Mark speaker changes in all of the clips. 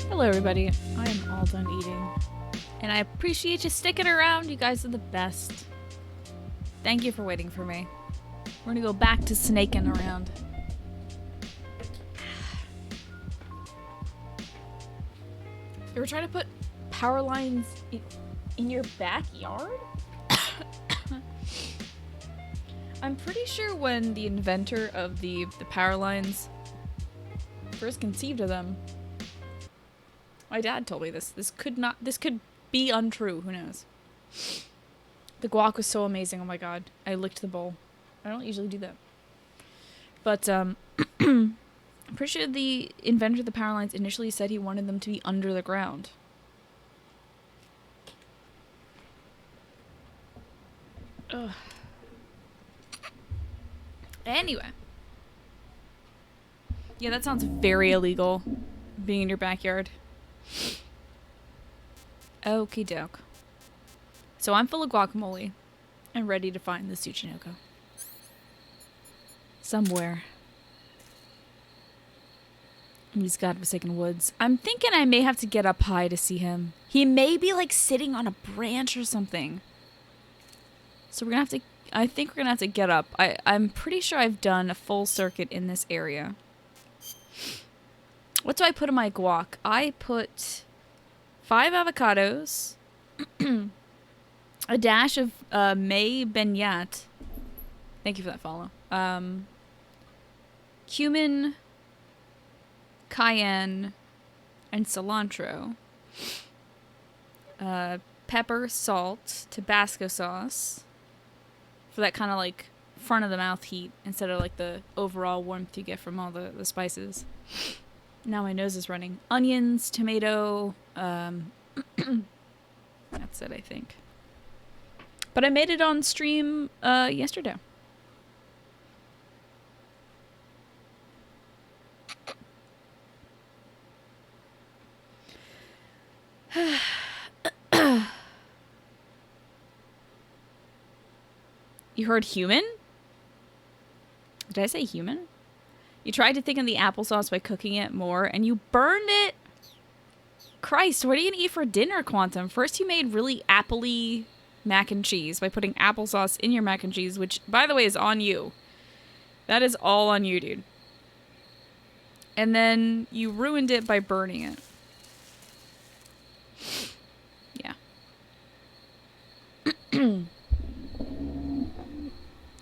Speaker 1: Hello everybody, I am all done eating. And I appreciate you sticking around, you guys are the best. Thank you for waiting for me. We're gonna go back to snaking around. You ever try to put power lines in your backyard? I'm pretty sure when the inventor of the power lines first conceived of them, my dad told me this. This could be untrue. Who knows? The guac was so amazing. Oh my god. I licked the bowl. I don't usually do that. But, I'm pretty sure the inventor of the power lines initially said he wanted them to be under the ground. Ugh. Anyway. Yeah, that sounds very illegal. Being in your backyard. Okie doke. So I'm full of guacamole and ready to find the Tsuchinoko. Somewhere. In these godforsaken woods. I'm thinking I may have to get up high to see him. He may be like sitting on a branch or something. So we're gonna have to, I think we're gonna have to get up. I'm pretty sure I've done a full circuit in this area. What do I put in my guac? I put 5 avocados, a dash of May Beignet. Thank you for that follow. Cumin, cayenne, and cilantro. Pepper, salt, Tabasco sauce for that kind of like front of the mouth heat instead of like the overall warmth you get from all the spices. Now my nose is running. Onions, tomato, that's it, I think. But I made it on stream yesterday. You heard human? Did I say human? You tried to thicken the applesauce by cooking it more, and you burned it. Christ, what are you gonna eat for dinner, Quantum? First you made really appley mac and cheese by putting applesauce in your mac and cheese, which, by the way, is on you. That is all on you, dude. And then you ruined it by burning it. Yeah.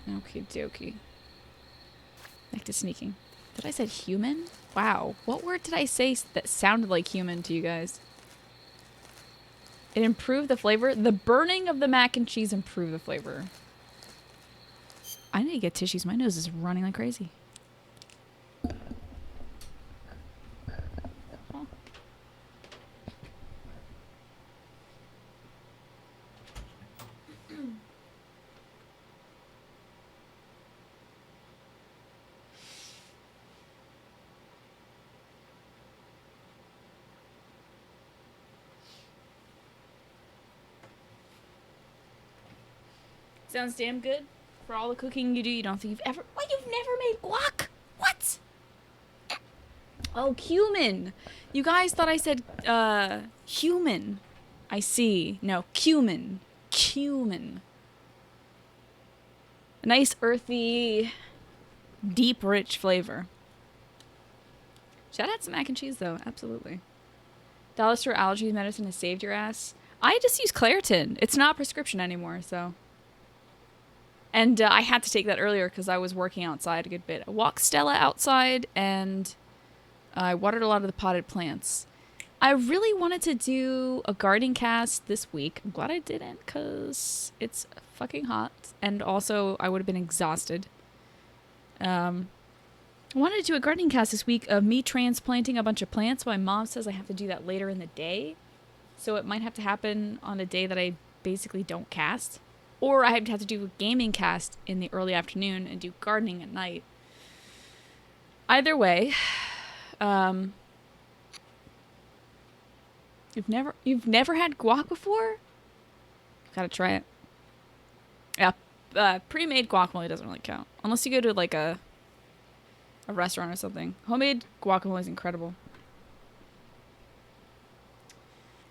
Speaker 1: Okie dokie. Back to sneaking. Did I say human? Wow. What word did I say that sounded like human to you guys? It improved the flavor. The burning of the mac and cheese improved the flavor. I need to get tissues. My nose is running like crazy. Huh. Sounds damn good. For all the cooking you do, you don't think you've ever... What? You've never made guac? What? Oh, cumin. You guys thought I said, human. I see. No, cumin. Cumin. A nice, earthy, deep, rich flavor. Shout out to mac and cheese, though. Absolutely. Dollar store allergy medicine has saved your ass. I just use Claritin. It's not prescription anymore, so... And I had to take that earlier because I was working outside a good bit. I walked Stella outside and I watered a lot of the potted plants. I really wanted to do a gardening cast this week. I'm glad I didn't because it's fucking hot. And also I would have been exhausted. I wanted to do a gardening cast this week of me transplanting a bunch of plants. My mom says I have to do that later in the day. So it might have to happen on a day that I basically don't cast. Or I'd have to do a gaming cast in the early afternoon and do gardening at night. Either way, you've never had guac before? Gotta try it. Yeah, pre-made guacamole doesn't really count. Unless you go to like a restaurant or something. Homemade guacamole is incredible.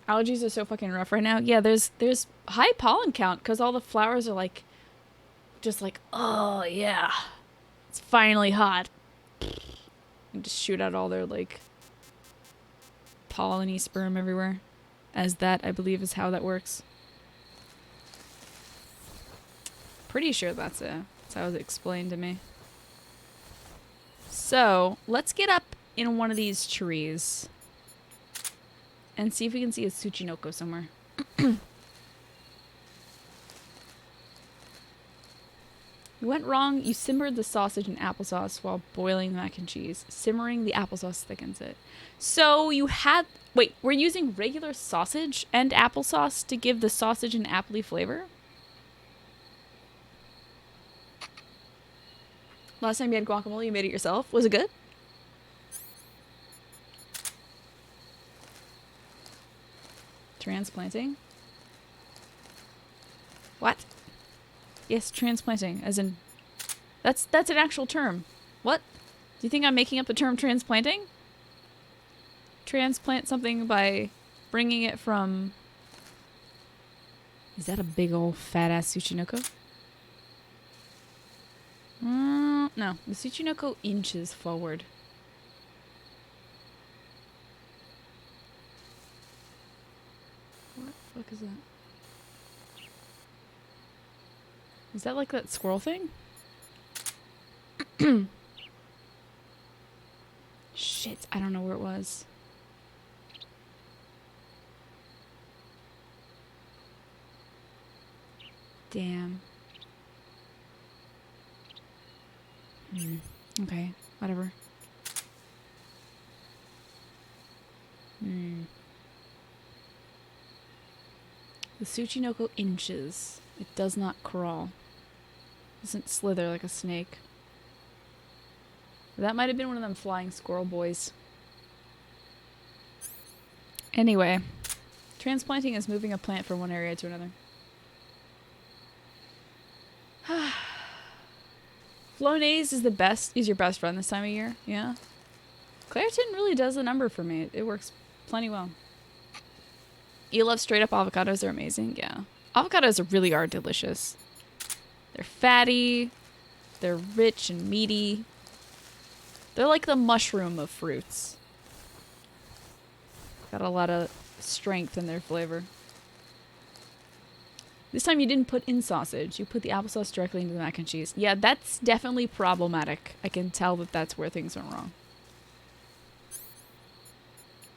Speaker 1: Allergies are so fucking rough right now. Yeah, there's high pollen count because all the flowers are like, just like, oh yeah, it's finally hot. And just shoot out all their like pollen-y sperm everywhere. As that, I believe, is how that works. Pretty sure that's it. That's how it was explained to me. So, let's get up in one of these trees and see if we can see a Tsuchinoko somewhere. You went wrong. You simmered the sausage in applesauce while boiling the mac and cheese. Simmering the applesauce thickens it. So you had... Wait, we're using regular sausage and applesauce to give the sausage an appley flavor? Last time you had guacamole, you made it yourself. Was it good? Transplanting? What? Yes, transplanting, as in... That's an actual term. What? Do you think I'm making up the term transplanting? Transplant something by bringing it from... Is that a big old fat-ass Tsuchinoko? No. The Tsuchinoko inches forward. What the fuck is that? Is that like that squirrel thing? Shit, I don't know where it was. Damn. Okay, whatever. The Tsuchinoko inches. It does not crawl. Doesn't slither like a snake. That might have been one of them flying squirrel boys. Anyway, transplanting is moving a plant from one area to another. Flonase is your best friend this time of year. Yeah. Claritin really does the number for me. It works plenty well. You love straight up avocados. They're amazing. Yeah. Avocados really are delicious. They're fatty. They're rich and meaty. They're like the mushroom of fruits. Got a lot of strength in their flavor. This time you didn't put in sausage. You put the applesauce directly into the mac and cheese. Yeah, that's definitely problematic. I can tell that that's where things went wrong.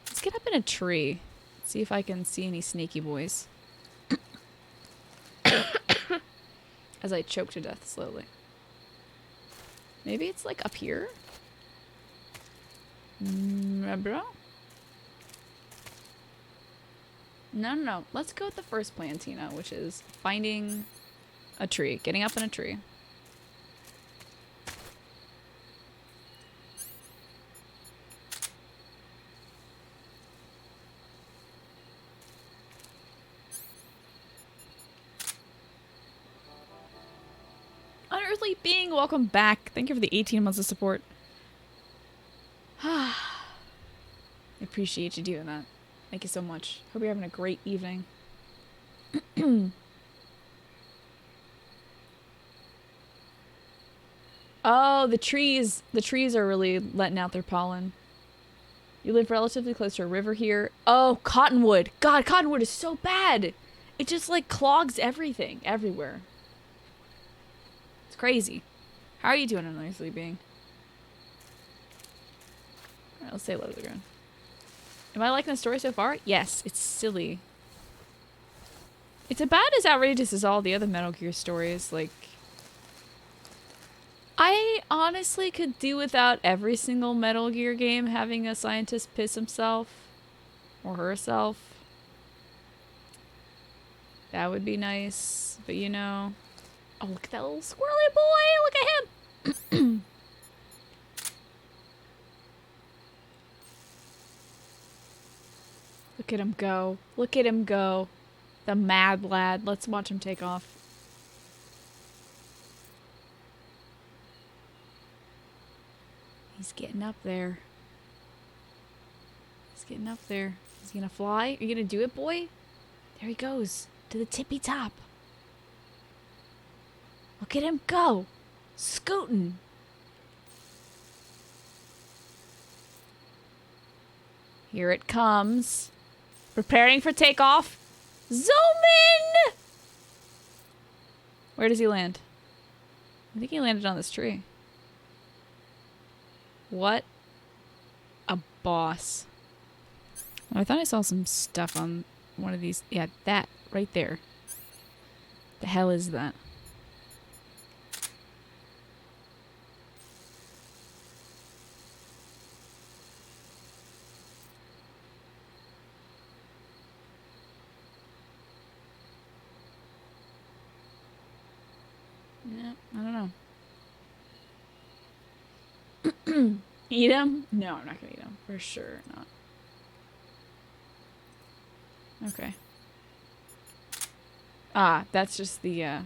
Speaker 1: Let's get up in a tree. See if I can see any snaky boys. As I choke to death slowly. Maybe it's like up here? Bro? No. Let's go with the first plan, Tina, which is finding a tree. Getting up in a tree. Unearthly being, welcome back. Thank you for the 18 months of support. I appreciate you doing that. Thank you so much. Hope you're having a great evening. Oh, the trees are really letting out their pollen. You live relatively close to a river here. Oh, cottonwood. God, cottonwood is so bad. It just like clogs everything, everywhere. It's crazy. How are you doing, unearthly being? Alright, let's say hello to the ground. Am I liking the story so far? Yes, it's silly. It's about as outrageous as all the other Metal Gear stories. Like, I honestly could do without every single Metal Gear game having a scientist piss himself or herself. That would be nice, but you know. Oh, look at that little squirrely boy! Look at him! Look at him go. Look at him go. The mad lad. Let's watch him take off. He's getting up there. He's getting up there. Is he gonna fly? Are you gonna do it, boy? There he goes. To the tippy top. Look at him go. Scooting. Here it comes. Preparing for takeoff. Zoom in! Where does he land? I think he landed on this tree. What a boss. Oh, I thought I saw some stuff on one of these. Yeah, that right there. The hell is that? Yeah, I don't know. Eat him? No, I'm not gonna eat him. For sure not. Okay. Ah, that's just the,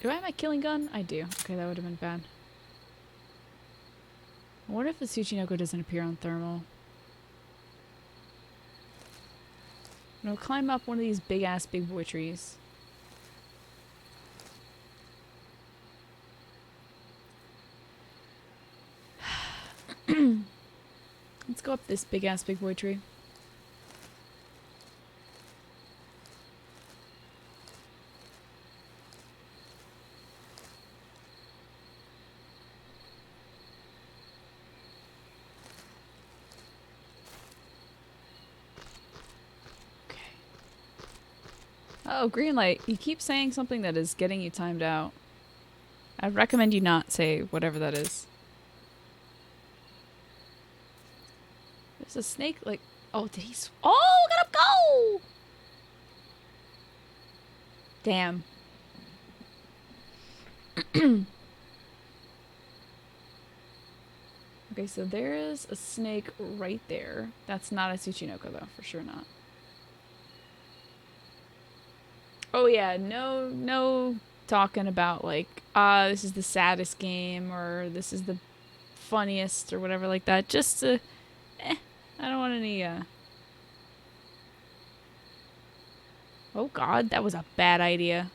Speaker 1: Do I have my killing gun? I do. Okay, that would have been bad. I wonder if the Tsuchinoko doesn't appear on thermal. I'm gonna climb up one of these big-ass big boy trees. Let's go up this big-ass big boy tree. Oh, green light. You keep saying something that is getting you timed out. I'd recommend you not say whatever that is. There's a snake, like... Oh, did he... Oh, look at him go! Damn. Okay, so there is a snake right there. That's not a Tsuchinoko, though. For sure not. Oh yeah, no talking about like, this is the saddest game or this is the funniest or whatever like that. Just to, I don't want any, Oh god, that was a bad idea.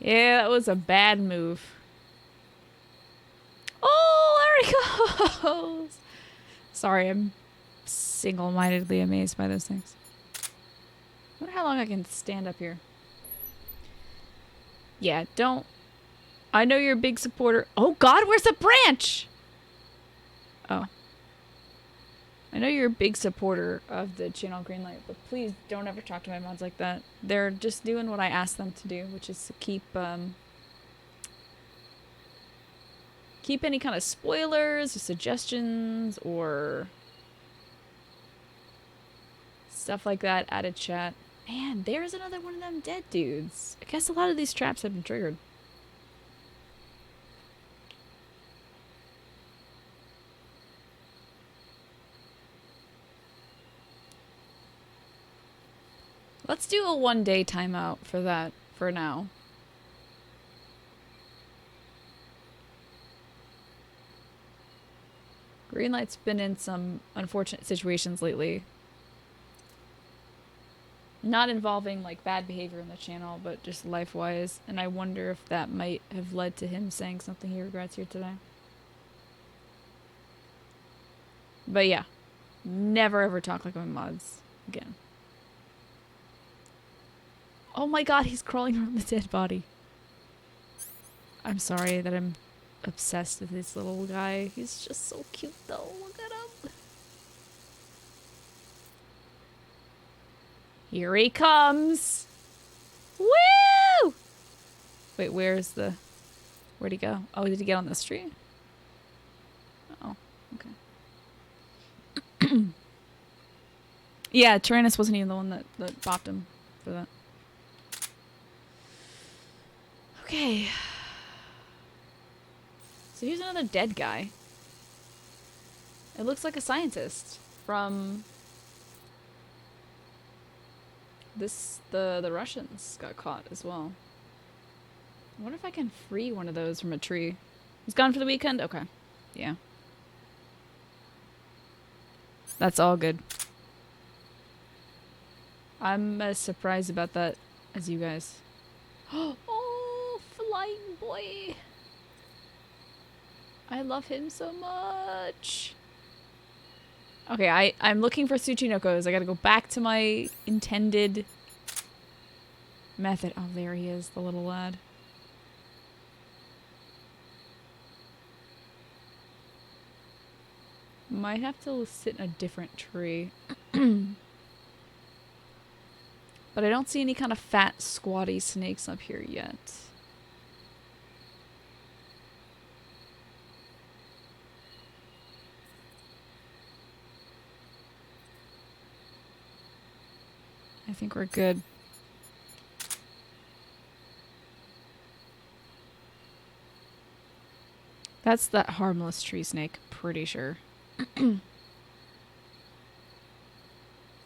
Speaker 1: Yeah, that was a bad move. Oh, there he goes! Sorry, I'm single-mindedly amazed by those things. I wonder how long I can stand up here. Yeah, don't... I know you're a big supporter. Oh god, where's the branch? Oh. I know you're a big supporter of the channel Greenlight, but please don't ever talk to my mods like that. They're just doing what I asked them to do, which is to keep any kind of spoilers or suggestions or stuff like that out of chat. Man, there's another one of them dead dudes. I guess a lot of these traps have been triggered. Let's do a 1-day timeout for that for now. Greenlight's been in some unfortunate situations lately. Not involving like bad behavior in the channel, but just life-wise. And I wonder if that might have led to him saying something he regrets here today. But yeah, never ever talk like my mods again. Oh my god, he's crawling around the dead body. I'm sorry that I'm obsessed with this little guy. He's just so cute though. Look at him. Here he comes. Woo! Wait, where'd he go? Oh, did he get on this tree? Oh, okay. Yeah, Tyrannus wasn't even the one that bopped him for that. Okay. So here's another dead guy. It looks like a scientist from The Russians got caught as well. I wonder if I can free one of those from a tree. He's gone for the weekend? Okay. Yeah. That's all good. I'm as surprised about that as you guys. Oh, flying boy. I love him so much. Okay, I'm looking for Tsuchinokos. I gotta go back to my intended method. Oh, there he is, the little lad. Might have to sit in a different tree. But I don't see any kind of fat, squatty snakes up here yet. I think we're good. That's that harmless tree snake, pretty sure.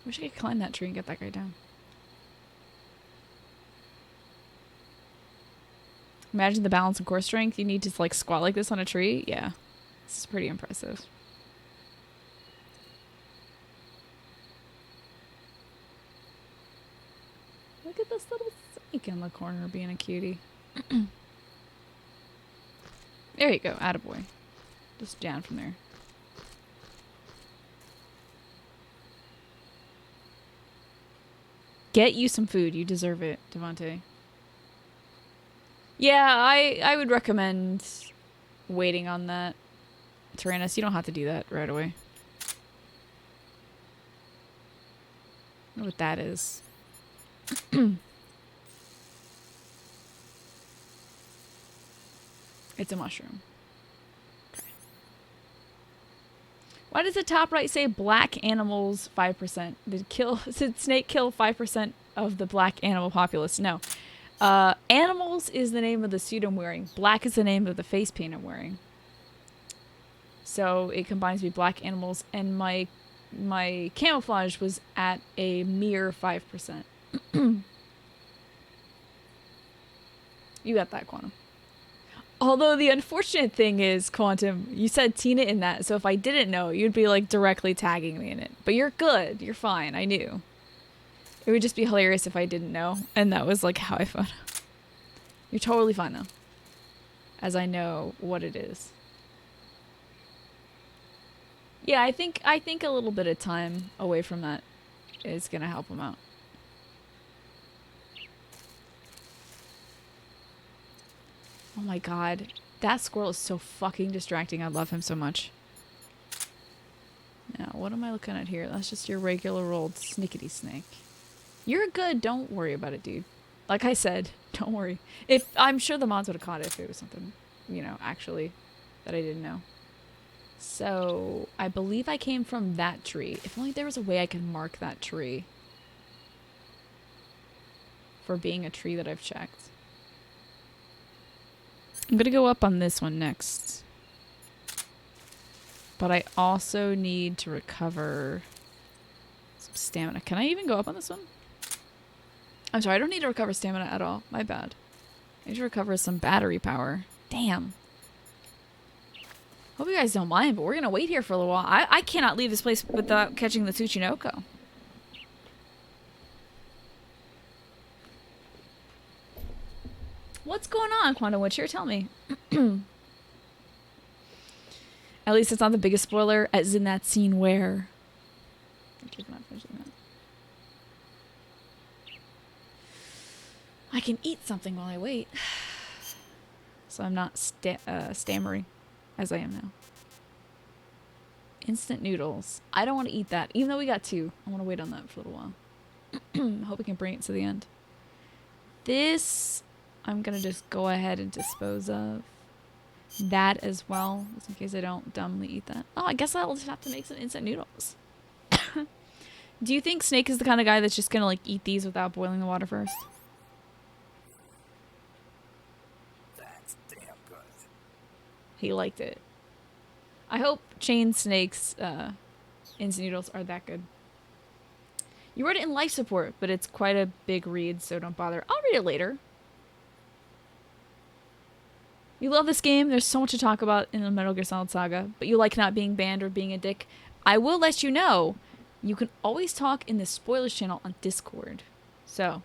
Speaker 1: Wish I could climb that tree and get that guy down. Imagine the balance and core strength you need to like squat like this on a tree. Yeah, this is pretty impressive. Look at this little snake in the corner being a cutie. There you go, attaboy. Just down from there. Get you some food. You deserve it, Devontae. Yeah, I would recommend waiting on that. Tyrannus, you don't have to do that right away. I don't know what that is. It's a mushroom. Okay. Why does the top right say black animals 5%? Did snake kill 5% of the black animal populace? No. Animals is the name of the suit I'm wearing. Black is the name of the face paint I'm wearing. So it combines to be black animals, and my camouflage was at a mere 5%. You got that, Quantum. Although the unfortunate thing is, Quantum, you said Tina in that, so if I didn't know, you'd be like directly tagging me in it. But you're good. You're fine. I knew. It would just be hilarious if I didn't know, and that was like how I found out. You're totally fine though, as I know what it is. Yeah, I think a little bit of time away from that is gonna help him out. Oh my god, that squirrel is so fucking distracting. I love him so much. Now, what am I looking at here? That's just your regular old snickety snake. You're good. Don't worry about it, dude. Like I said, don't worry. I'm sure the mods would have caught it if it was something, you know, actually, that I didn't know. So, I believe I came from that tree. If only there was a way I could mark that tree. For being a tree that I've checked. I'm gonna go up on this one next. But I also need to recover some stamina. Can I even go up on this one? I'm sorry, I don't need to recover stamina at all. My bad. I need to recover some battery power. Damn. Hope you guys don't mind, but we're gonna wait here for a little while. I cannot leave this place without catching the Tsuchinoko. What's going on, Quantum Witcher? Tell me. At least it's not the biggest spoiler, as in that scene where... I can eat something while I wait. So I'm not stammering, as I am now. Instant noodles. I don't want to eat that. Even though we got 2. I want to wait on that for a little while. Hope we can bring it to the end. This, I'm going to just go ahead and dispose of. That as well, just in case I don't dumbly eat that. Oh, I guess I'll just have to make some instant noodles. Do you think Snake is the kind of guy that's just going to like eat these without boiling the water first?
Speaker 2: That's damn good.
Speaker 1: He liked it. I hope Chain Snake's instant noodles are that good. You read it in life support, but it's quite a big read, so don't bother. I'll read it later. You love this game. There's so much to talk about in the Metal Gear Solid Saga, but you like not being banned or being a dick. I will let you know, you can always talk in the spoilers channel on Discord. So,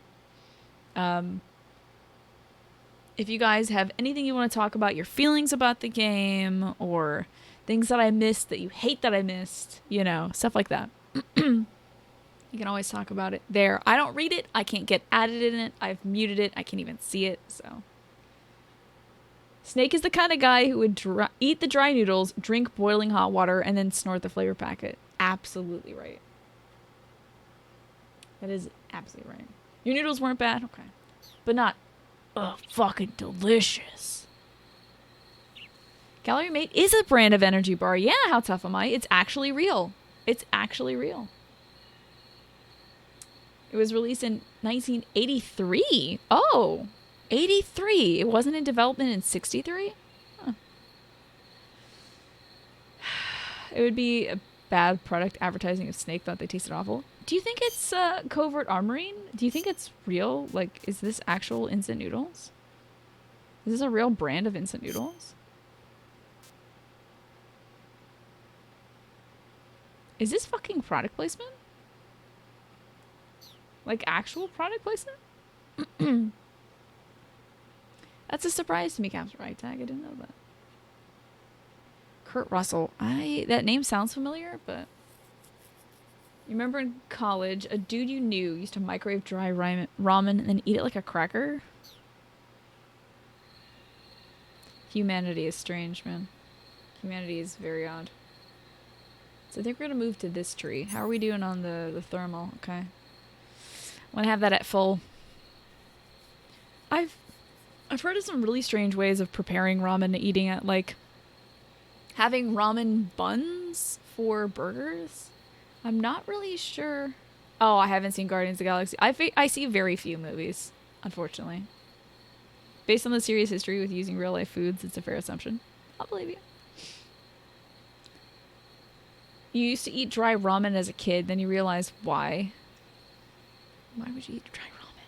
Speaker 1: if you guys have anything you want to talk about, your feelings about the game, or things that I missed that you hate that I missed, you know, stuff like that. You can always talk about it there. I don't read it. I can't get added in it. I've muted it. I can't even see it, so. Snake is the kind of guy who would eat the dry noodles, drink boiling hot water, and then snort the flavor packet. Absolutely right. That is absolutely right. Your noodles weren't bad? Okay. But not, fucking delicious. Gallery Mate is a brand of energy bar. Yeah, how tough am I? It's actually real. It's actually real. It was released in 1983. Oh, 83. It wasn't in development in 63? Huh. It would be a bad product advertising if Snake thought they tasted awful. Do you think it's Covert Armoring? Do you think it's real? Like, is this actual instant noodles? Is this a real brand of instant noodles? Is this fucking product placement? Like, actual product placement? That's a surprise to me, Caps Right Tag. I didn't know that. Kurt Russell. That name sounds familiar, but... You remember in college, a dude you knew used to microwave dry ramen and then eat it like a cracker? Humanity is strange, man. Humanity is very odd. So I think we're going to move to this tree. How are we doing on the thermal? Okay. I want to have that at full. I've heard of some really strange ways of preparing ramen and eating it. Like, having ramen buns for burgers. I'm not really sure. Oh, I haven't seen Guardians of the Galaxy. I see very few movies, unfortunately. Based on the series history with using real life foods, it's a fair assumption. I'll believe you. You used to eat dry ramen as a kid, then you realize why. Why would you eat dry ramen?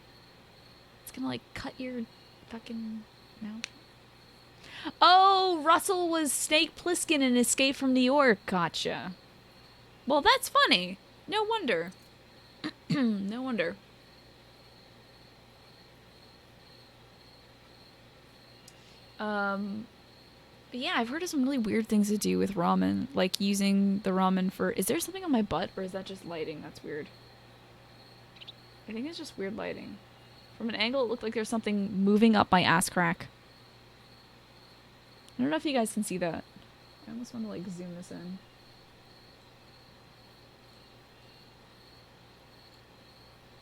Speaker 1: It's gonna, like, cut your fucking mouth. Oh, Russell was Snake Plissken in Escape from New York. Gotcha. Well, that's funny. No wonder. No wonder. But yeah, I've heard of some really weird things to do with ramen. Like using the ramen for... Is there something on my butt? Or is that just lighting? That's weird. I think it's just weird lighting. From an angle, it looked like there's something moving up my ass crack. I don't know if you guys can see that. I almost want to, like, zoom this in.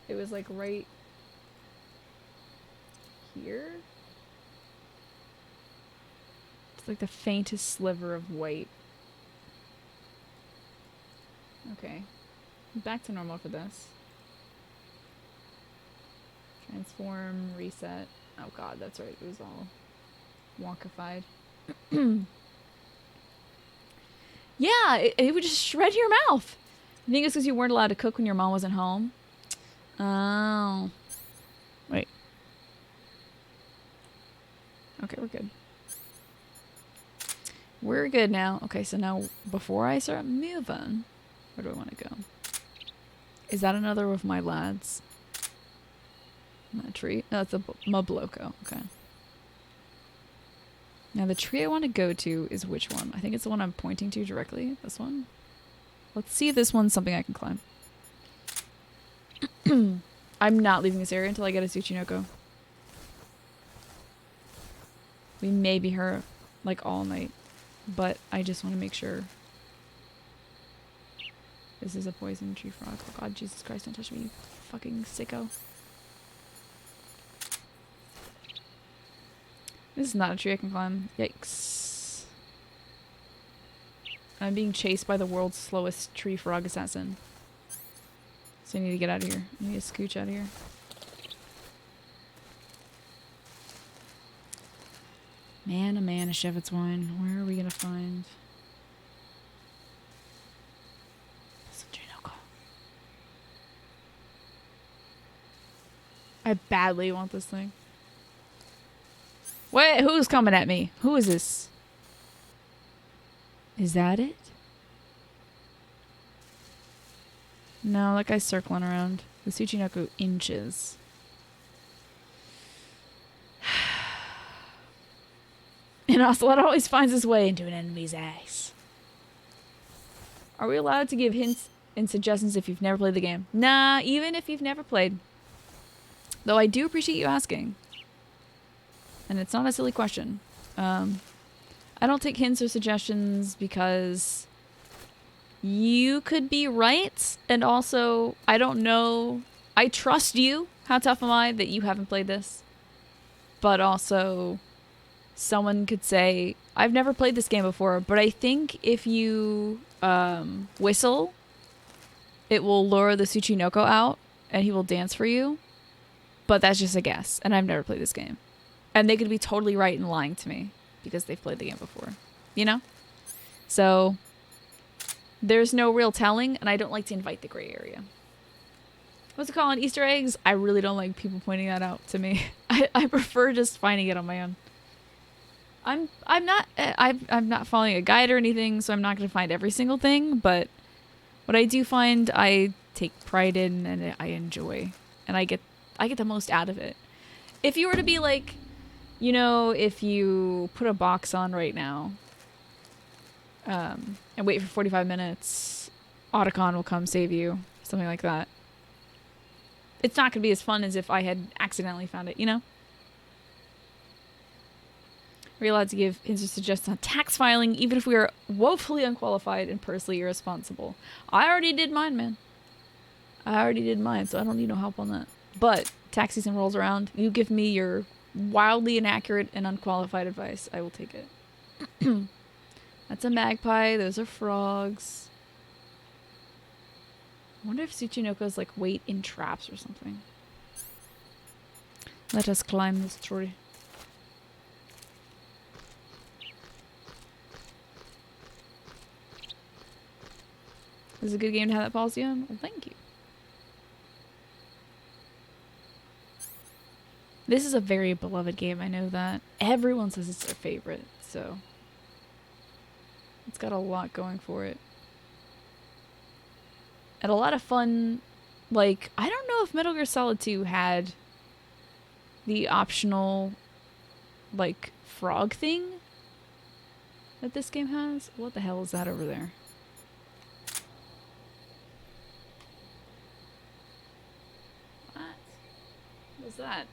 Speaker 1: It was, like, right here. It's like the faintest sliver of white. Okay. Back to normal for this. Transform, reset. Oh god, that's right. It was all wonkified. Yeah, it would just shred your mouth. I think it's because you weren't allowed to cook when your mom wasn't home. Oh. Wait. Okay, we're good. We're good now. Okay, so now before I start moving, where do I want to go? Is that another of my lads? That tree? No, it's a Mubloco. Okay. Now the tree I want to go to is which one? I think it's the one I'm pointing to directly. This one? Let's see if this one's something I can climb. I'm not leaving this area until I get a Tsuchinoko. We may be here like all night, but I just want to make sure. This is a poison tree frog. Oh god, Jesus Christ, don't touch me, you fucking sicko. This is not a tree I can climb. Yikes. I'm being chased by the world's slowest tree frog assassin. So I need to get out of here. I need to scooch out of here. Man, oh man, a Shevitz wine. Where are we gonna find? I badly want this thing. Wait, who's coming at me? Who is this? Is that it? No, that guy's circling around. The Tsuchinoko inches. And Ocelot always finds his way into an enemy's ass. Are we allowed to give hints and suggestions if you've never played the game? Nah, even if you've never played. Though I do appreciate you asking. And it's not a silly question. I don't take hints or suggestions because you could be right. And also, I don't know. I trust you. How tough am I that you haven't played this? But also, someone could say, I've never played this game before, but I think if you whistle, it will lure the Tsuchinoko out and he will dance for you. But that's just a guess, and I've never played this game. And they could be totally right in lying to me because they've played the game before, you know? So there's no real telling, and I don't like to invite the gray area. What's it called? Easter eggs? I really don't like people pointing that out to me. I prefer just finding it on my own. I'm not following a guide or anything, so I'm not going to find every single thing, but what I do find I take pride in and I enjoy, and I get the most out of it. If you were to be like, you know, if you put a box on right now and wait for 45 minutes, Otacon will come save you, something like that. It's not going to be as fun as if I had accidentally found it, you know? We're allowed to give hints or suggestions on tax filing, even if we are woefully unqualified and personally irresponsible. I already did mine, man. I already did mine, so I don't need no help on that. But tax season rolls around. You give me your wildly inaccurate and unqualified advice. I will take it. That's a magpie. Those are frogs. I wonder if Tsuchinoko's like wait in traps or something. Let us climb this tree. This is a good game to have that policy on? Well, thank you. This is a very beloved game, I know that. Everyone says it's their favorite, so it's got a lot going for it. And a lot of fun, like, I don't know if Metal Gear Solid 2 had the optional, like, frog thing that this game has. What the hell is that over there? What? What's that?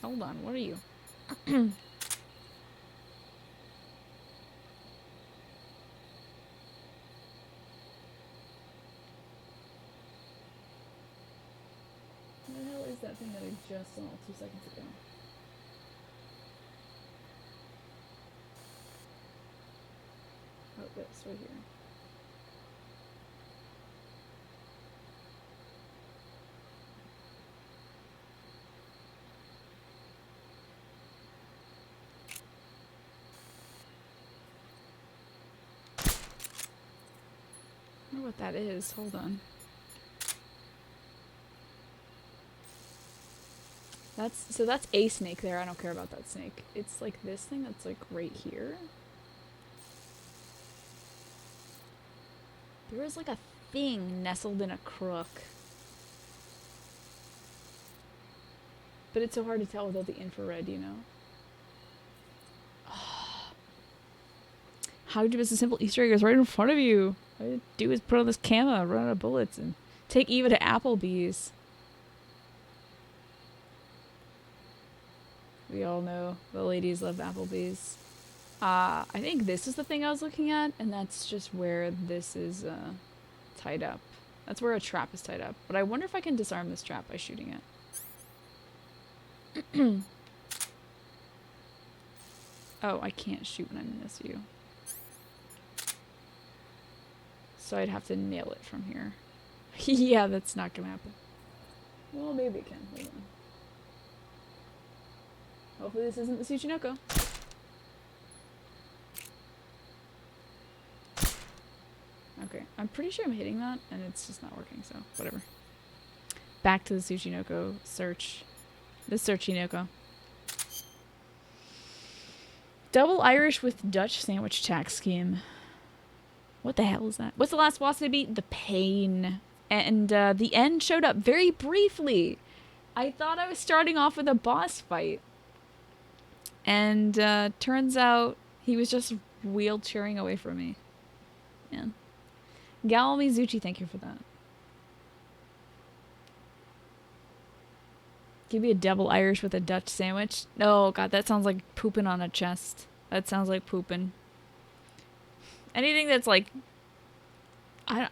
Speaker 1: Hold on, what are you? What the hell is that thing that I just saw 2 seconds ago? Oh, that's right here. I wonder what that is. Hold on. That's a snake there. I don't care about that snake. It's like this thing that's like right here. There is like a thing nestled in a crook. But it's so hard to tell without the infrared, you know? How would you miss a simple Easter egg? It's right in front of you. All you do is put on this camo, run out of bullets, and take Eva to Applebee's. We all know the ladies love Applebee's. I think this is the thing I was looking at, and that's just where this is tied up. That's where a trap is tied up. But I wonder if I can disarm this trap by shooting it. Oh, I can't shoot when I'm in this view. So I'd have to nail it from here. Yeah, that's not gonna happen. Well, maybe it can. Hold on. Hopefully this isn't the Tsuchinoko. Okay, I'm pretty sure I'm hitting that, and it's just not working, so whatever. Back to the Tsuchinoko search. The Searchinoko. Double Irish with Dutch sandwich tax scheme. What the hell is that? What's the last boss I beat? The Pain. And the end showed up very briefly. I thought I was starting off with a boss fight. And turns out he was just wheelchairing away from me. Man. Gal Mizuchi, thank you for that. Give me a double Irish with a Dutch sandwich. Oh, God, that sounds like pooping on a chest. That sounds like pooping. Anything that's like...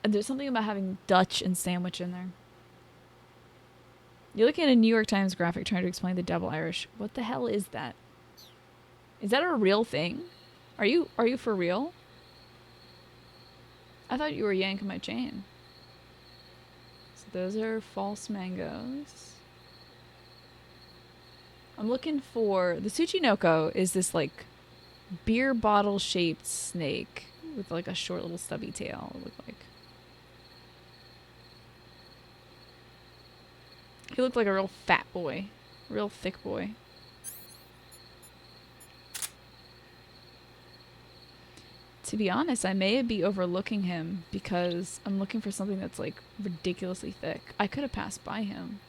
Speaker 1: there's something about having Dutch and sandwich in there. You're looking at a New York Times graphic trying to explain the double Irish. What the hell is that? Is that a real thing? Are you for real? I thought you were yanking my chain. So those are false mangoes. I'm looking for... The Tsuchinoko is this, like, beer bottle shaped snake with, like, a short little stubby tail, it looked like. He looked like a real fat boy. Real thick boy. To be honest, I may be overlooking him because I'm looking for something that's, like, ridiculously thick. I could have passed by him,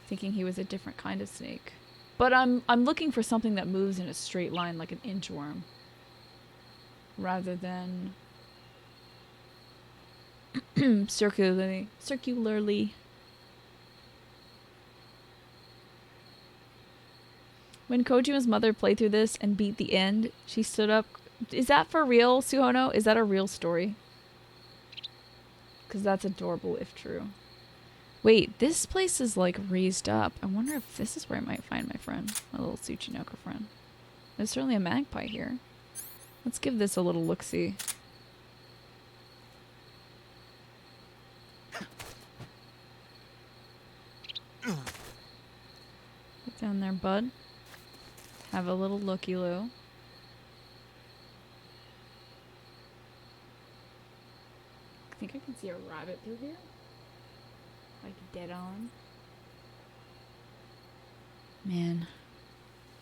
Speaker 1: thinking he was a different kind of snake. But I'm looking for something that moves in a straight line like an inchworm, rather than circularly. When Kojima's mother played through this and beat the end, she stood up. Is that for real, Suhono? Is that a real story? Because that's adorable if true. Wait, this place is like raised up. I wonder if this is where I might find my friend. My little Tsuchinoko friend. There's certainly a magpie here. Let's give this a little look-see. Get down there, bud. Have a little looky-loo. I think I can see a rabbit through here. Like dead on. Man.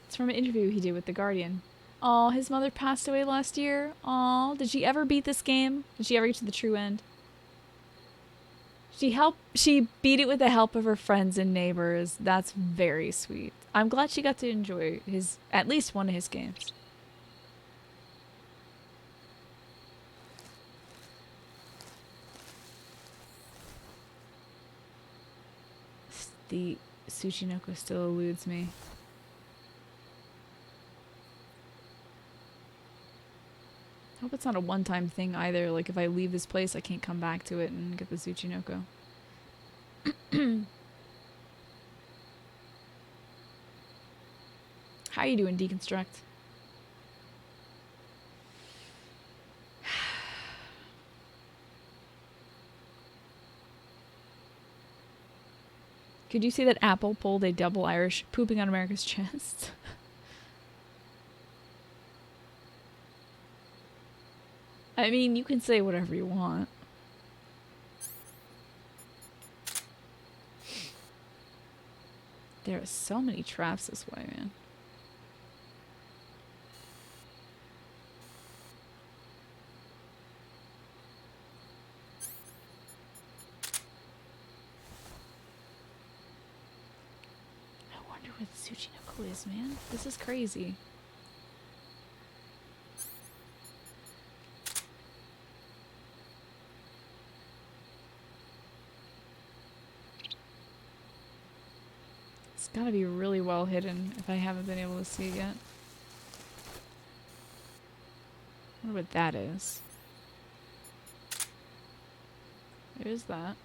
Speaker 1: It's from an interview he did with The Guardian. Oh, his mother passed away last year. Oh, did she ever beat this game? Did she ever get to the true end? She beat it with the help of her friends and neighbors. That's very sweet. I'm glad she got to enjoy at least one of his games. The Tsuchinoko still eludes me. I hope it's not a one-time thing either. Like, if I leave this place, I can't come back to it and get the Tsuchinoko. How are you doing, Deconstruct? Could you see that Apple pulled a double Irish pooping on America's chest? I mean, you can say whatever you want. There are so many traps this way, man. I wonder where the Tsuchinoko is, man. This is crazy. It's gotta be really well hidden if I haven't been able to see it yet. I wonder what that is. There's that.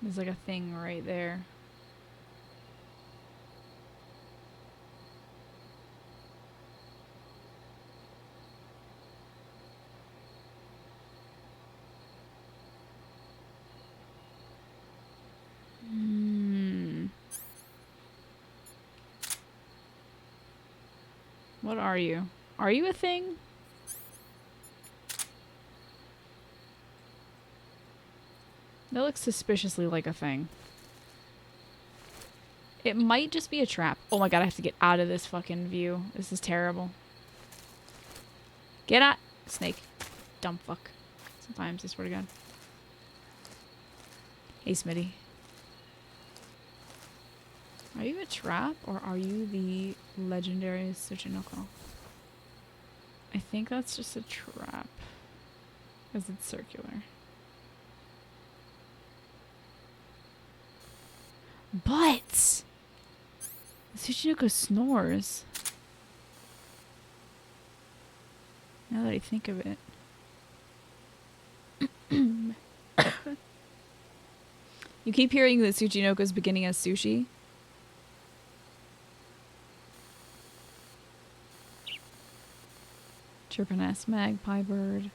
Speaker 1: There's like a thing right there. What are you? Are you a thing? That looks suspiciously like a thing. It might just be a trap. Oh my god, I have to get out of this fucking view. This is terrible. Get out! Snake. Dumb fuck. Sometimes, I swear to god. Hey, Smitty. Are you a trap, or are you the legendary Tsuchinoko? I think that's just a trap. Because it's circular. But! Tsuchinoko snores. Now that I think of it. You keep hearing that Tsuchinoko's beginning as sushi. Chirping ass magpie bird.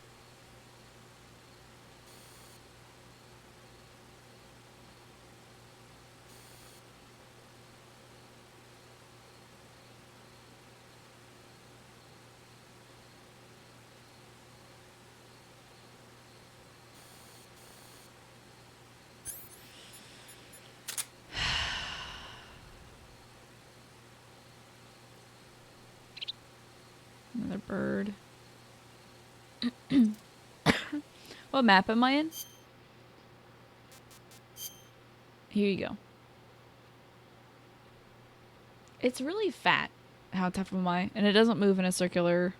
Speaker 1: Another bird. What map am I in? Here you go. It's really fat. How tough am I? And it doesn't move in a circular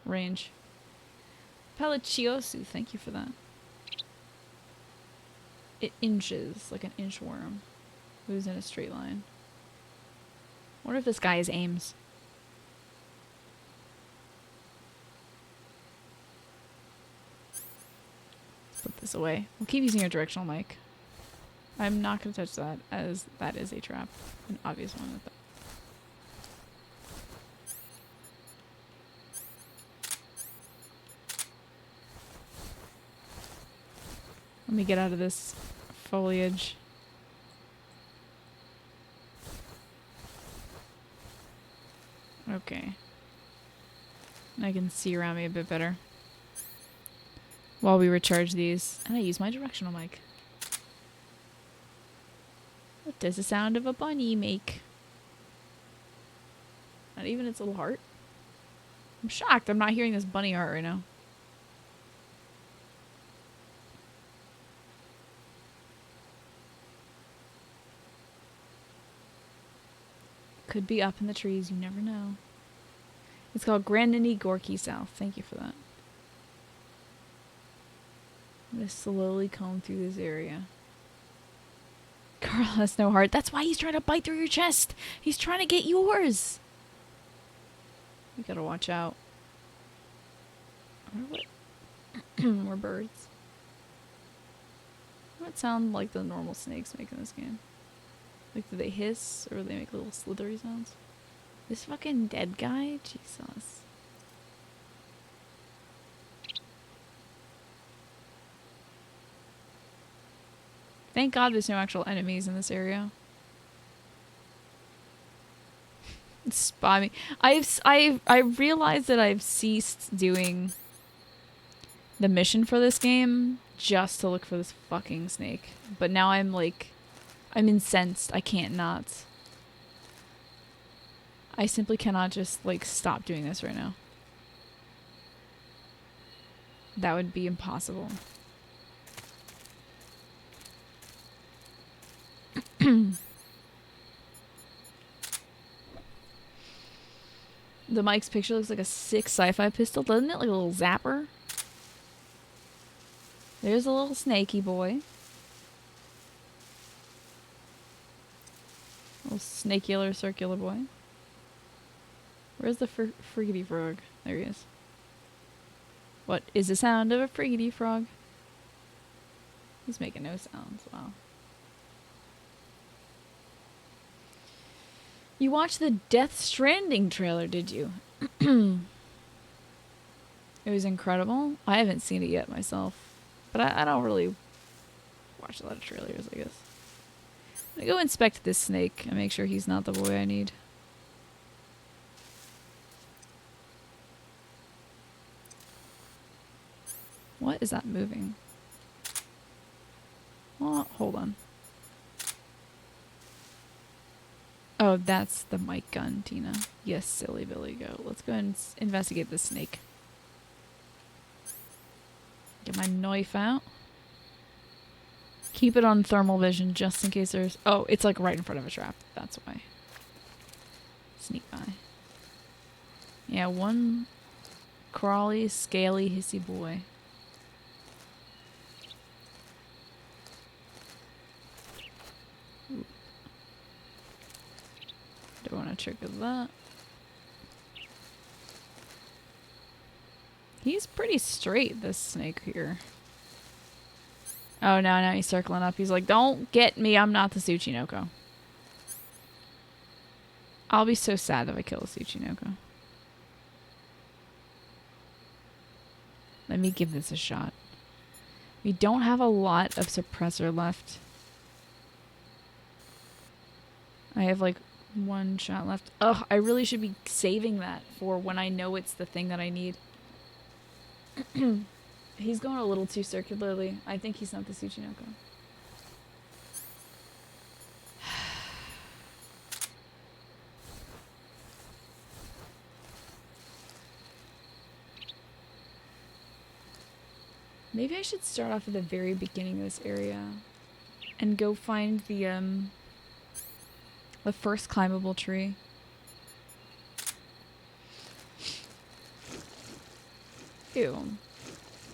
Speaker 1: range. Pelliciosu, thank you for that. It inches like an inchworm. Moves in a straight line. I wonder if this guy is Ames. Put this away. We'll keep using our directional mic. I'm not going to touch that, as that is a trap. An obvious one at that. Let me get out of this foliage. Okay. I can see around me a bit better. While we recharge these. And I use my directional mic. What does the sound of a bunny make? Not even its little heart. I'm shocked I'm not hearing this bunny heart right now. Could be up in the trees, you never know. It's called Grandini Gorky South. Thank you for that. I'm gonna slowly comb through this area. Carl has no heart. That's why he's trying to bite through your chest. He's trying to get yours. You gotta watch out. More birds. What sound like the normal snakes make in this game? Like, do they hiss or do they make little slithery sounds? This fucking dead guy? Jesus. Thank God there's no actual enemies in this area. Spot me. I realized that I've ceased doing the mission for this game just to look for this fucking snake. But now I'm like, I'm incensed. I can't not. I simply cannot just like stop doing this right now. That would be impossible. The Mike's picture looks like a sick sci-fi pistol, doesn't it? Like a little zapper. There's a little snaky boy. Little snakular circular boy. Where's the friggity frog? There he is. What is the sound of a friggity frog? He's making no sounds. Wow. You watched the Death Stranding trailer, did you? It was incredible. I haven't seen it yet myself. But I don't really watch a lot of trailers, I guess. I'm gonna go inspect this snake and make sure he's not the boy I need. What is that moving? Oh, hold on. Oh, that's the mic gun, Tina. Yes, silly Billy goat. Let's go and investigate this snake. Get my knife out. Keep it on thermal vision just in case there's... Oh, it's like right in front of a trap. That's why. Sneak by. Yeah, one crawly, scaly, hissy boy. Ooh. Don't want to trigger that. He's pretty straight, this snake here. Oh, no, now he's circling up. He's like, don't get me. I'm not the Tsuchinoko. I'll be so sad if I kill a Tsuchinoko. Let me give this a shot. We don't have a lot of suppressor left. I have like one shot left. Ugh, I really should be saving that for when I know it's the thing that I need. He's going a little too circularly. I think he's not the Tsuchinoko. Maybe I should start off at the very beginning of this area and go find the first climbable tree. Ew, I'm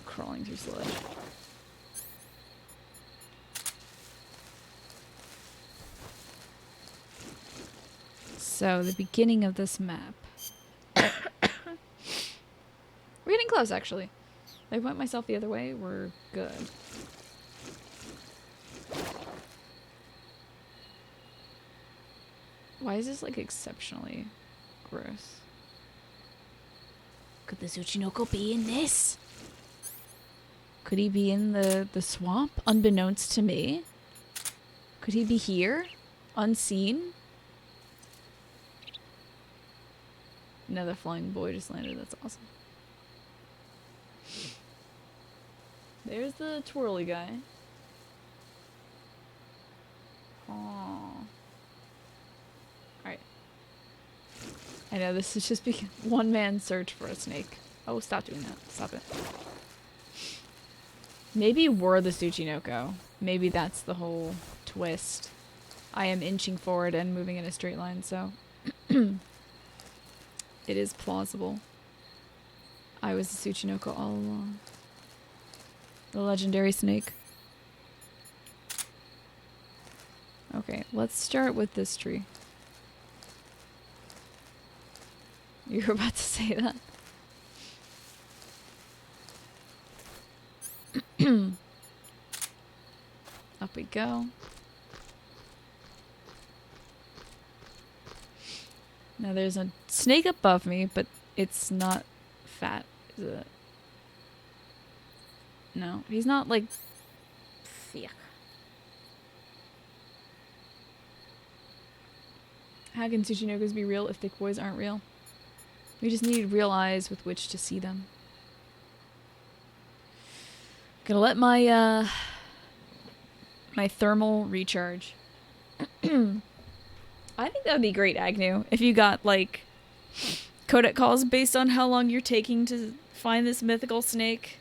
Speaker 1: crawling through sludge. So, the beginning of this map. We're getting close, actually. If I went myself the other way, we're good. Why is this, like, exceptionally gross? Could the Tsuchinoko be in this? Could he be in the swamp, unbeknownst to me? Could he be here, unseen? Another flying boy just landed. That's awesome. There's the twirly guy. Aww. Alright. I know this is just one man search for a snake. Oh, stop doing that. Stop it. Maybe we're the Tsuchinoko. Maybe that's the whole twist. I am inching forward and moving in a straight line, so... It is plausible. I was the Tsuchinoko all along. The legendary snake. Okay, let's start with this tree. You were about to say that. Up we go. Now there's a snake above me, but it's not fat, is it? No, he's not like... Fuck. How can Tsuchinokos be real if thick boys aren't real? We just need real eyes with which to see them. Gonna let my my thermal recharge. I think that would be great, Agnew, if you got like codec calls based on how long you're taking to find this mythical snake.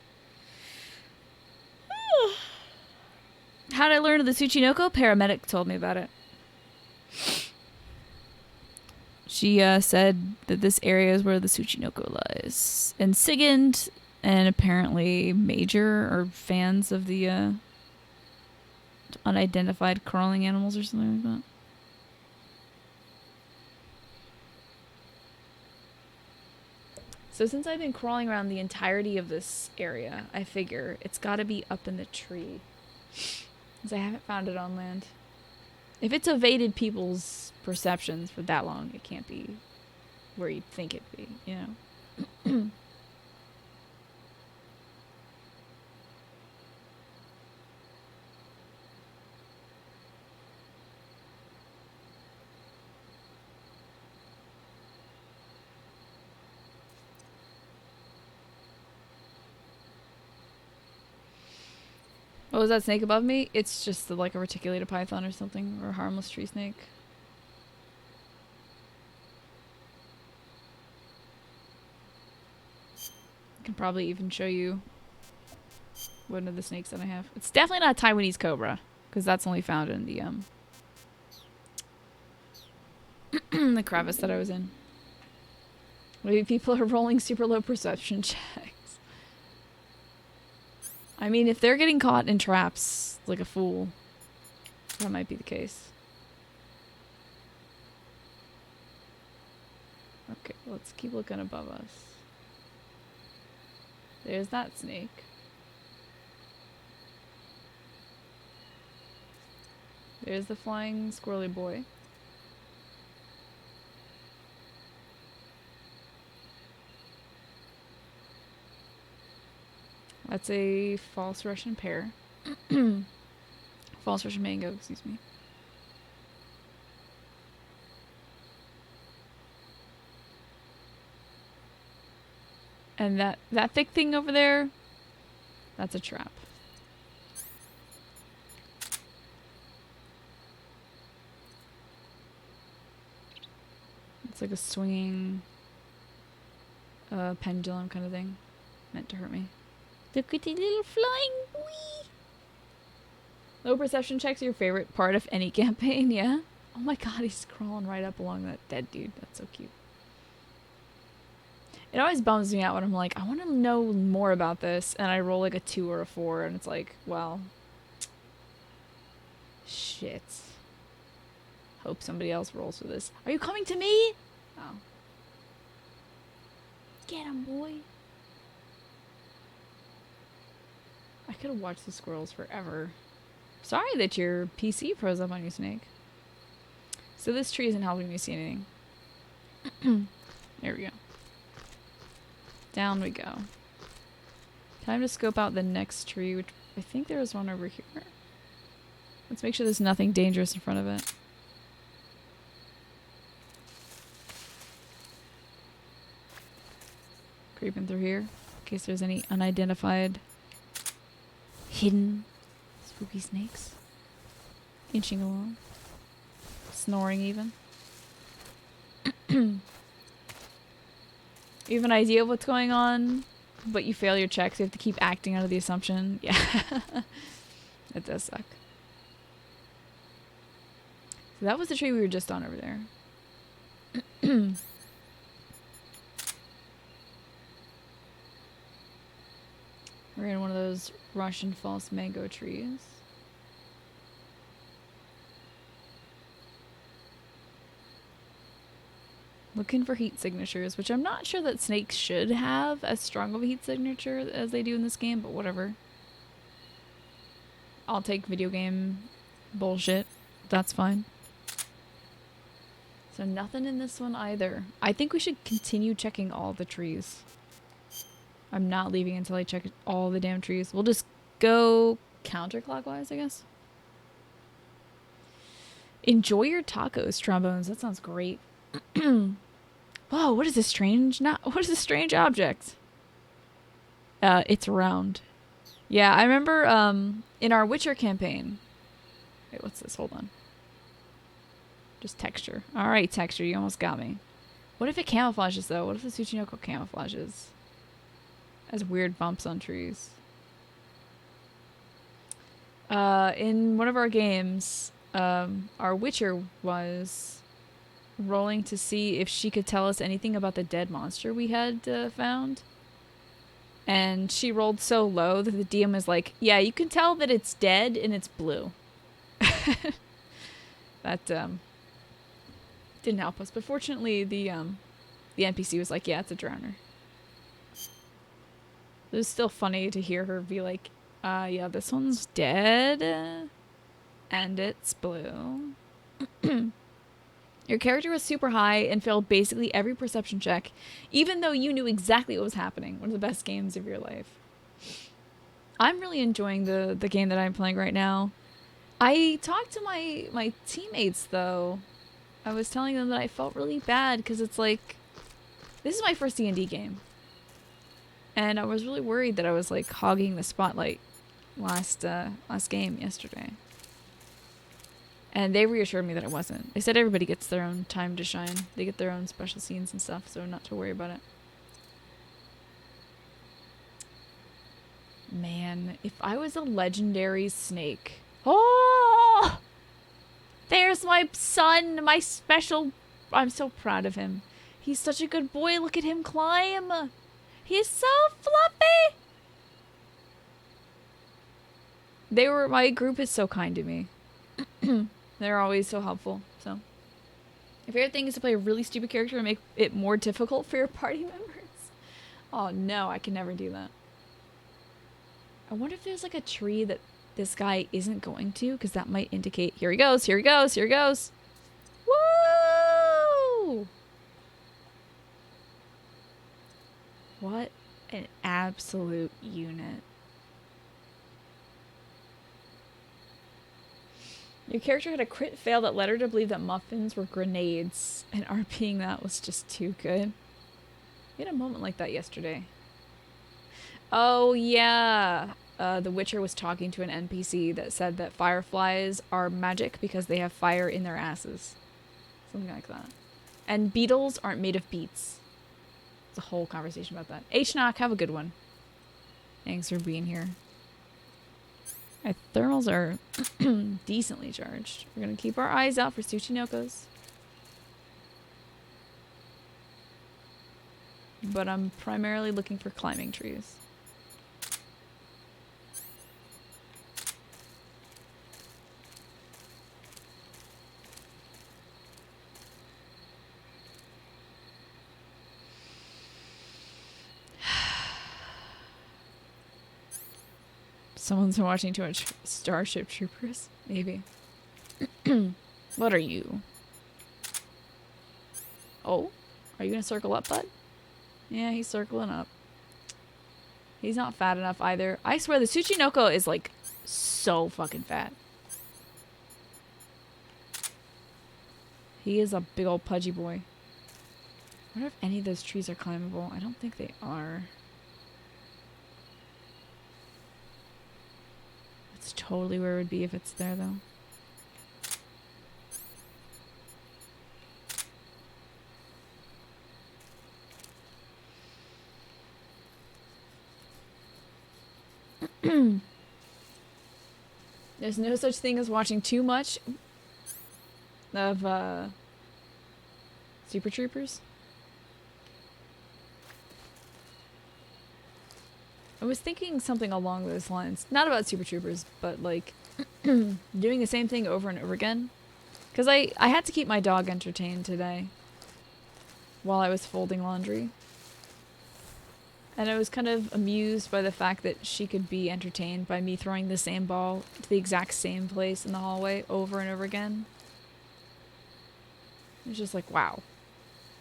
Speaker 1: How'd I learn of the Tsuchinoko? Paramedic told me about it. She said that this area is where the Tsuchinoko lies. And Sigand and apparently Major are fans of the unidentified crawling animals or something like that. So since I've been crawling around the entirety of this area, I figure it's got to be up in the tree. Because I haven't found it on land. If it's evaded people's perceptions for that long, it can't be where you'd think it'd be, you know? What was that snake above me? It's just like a reticulated python or something, or a harmless tree snake. I can probably even show you one of the snakes that I have. It's definitely not a Taiwanese cobra, because that's only found in the the crevice that I was in. Maybe people are rolling super low perception checks. I mean, if they're getting caught in traps like a fool, that might be the case. Okay, let's keep looking above us. There's that snake. There's the flying squirrely boy. That's a false Russian pear. False Russian mango, excuse me. And that thick thing over there, that's a trap. It's like a swinging pendulum kind of thing. Meant to hurt me. Look at the little flying boy. Low perception checks are your favorite part of any campaign, yeah? Oh my god, he's crawling right up along that dead dude. That's so cute. It always bums me out when I'm like, I want to know more about this, and I roll like a 2 or a 4, and it's like, well, shit. Hope somebody else rolls for this. Are you coming to me? Oh. Get him, boy. I could have watched the squirrels forever. Sorry that your PC froze up on you, Snake. So this tree isn't helping me see anything. There we go. Down we go. Time to scope out the next tree, which I think there was one over here. Let's make sure there's nothing dangerous in front of it. Creeping through here, in case there's any unidentified, hidden, spooky snakes. Inching along. Snoring even. You have an idea of what's going on, but you fail your checks. You have to keep acting under the assumption. Yeah. It does suck. So that was the tree we were just on over there. We're in one of those Russian false mango trees. Looking for heat signatures, which I'm not sure that snakes should have as strong of a heat signature as they do in this game, but whatever. I'll take video game bullshit. That's fine. So nothing in this one either. I think we should continue checking all the trees. I'm not leaving until I check all the damn trees. We'll just go counterclockwise, I guess. Enjoy your tacos, trombones. That sounds great. Whoa, what is this strange? What is this strange object? It's round. Yeah, I remember in our Witcher campaign. Wait, what's this? Hold on. Just texture. All right, texture. You almost got me. What if it camouflages though? What if the Tsuchinoko camouflages? As weird bumps on trees. In one of our games, our Witcher was rolling to see if she could tell us anything about the dead monster we had found. And she rolled so low that the DM was like, yeah, you can tell that it's dead and it's blue. That didn't help us. But fortunately, the NPC was like, yeah, it's a drowner. It was still funny to hear her be like, yeah, this one's dead. And it's blue. Your character was super high and failed basically every perception check, even though you knew exactly what was happening. One of the best games of your life. I'm really enjoying the game that I'm playing right now. I talked to my teammates, though. I was telling them that I felt really bad, because it's like, this is my first D&D game. And I was really worried that I was, like, hogging the spotlight. last game yesterday. And they reassured me that it wasn't. They said everybody gets their own time to shine. They get their own special scenes and stuff, so not to worry about it. Man, if I was a legendary snake. Oh! There's my son, my special... I'm so proud of him. He's such a good boy. Look at him climb. He's so fluffy. My group is so kind to me. They're always so helpful. So, your favorite thing is to play a really stupid character and make it more difficult for your party members. Oh no, I can never do that. I wonder if there's like a tree that this guy isn't going to, because that might indicate, here he goes, here he goes, here he goes. Woo! What an absolute unit. Your character had a crit fail that led her to believe that muffins were grenades, and RPing that was just too good. We had a moment like that yesterday. Oh, yeah. The Witcher was talking to an NPC that said that fireflies are magic because they have fire in their asses. Something like that. And beetles aren't made of beets. It's a whole conversation about that. H-Knock, have a good one. Thanks for being here. My thermals are decently charged. We're going to keep our eyes out for Tsuchinokos. But I'm primarily looking for climbing trees. Someone's watching too much Starship Troopers? Maybe. What are you? Oh? Are you gonna circle up, bud? Yeah, he's circling up. He's not fat enough either. I swear the Tsuchinoko is like so fucking fat. He is a big old pudgy boy. I wonder if any of those trees are climbable. I don't think they are. That's totally where it would be if it's there, though. There's no such thing as watching too much of Super Troopers. I was thinking something along those lines. Not about Super Troopers, but like doing the same thing over and over again. Because I had to keep my dog entertained today while I was folding laundry. And I was kind of amused by the fact that she could be entertained by me throwing the same ball to the exact same place in the hallway over and over again. It was just like, wow.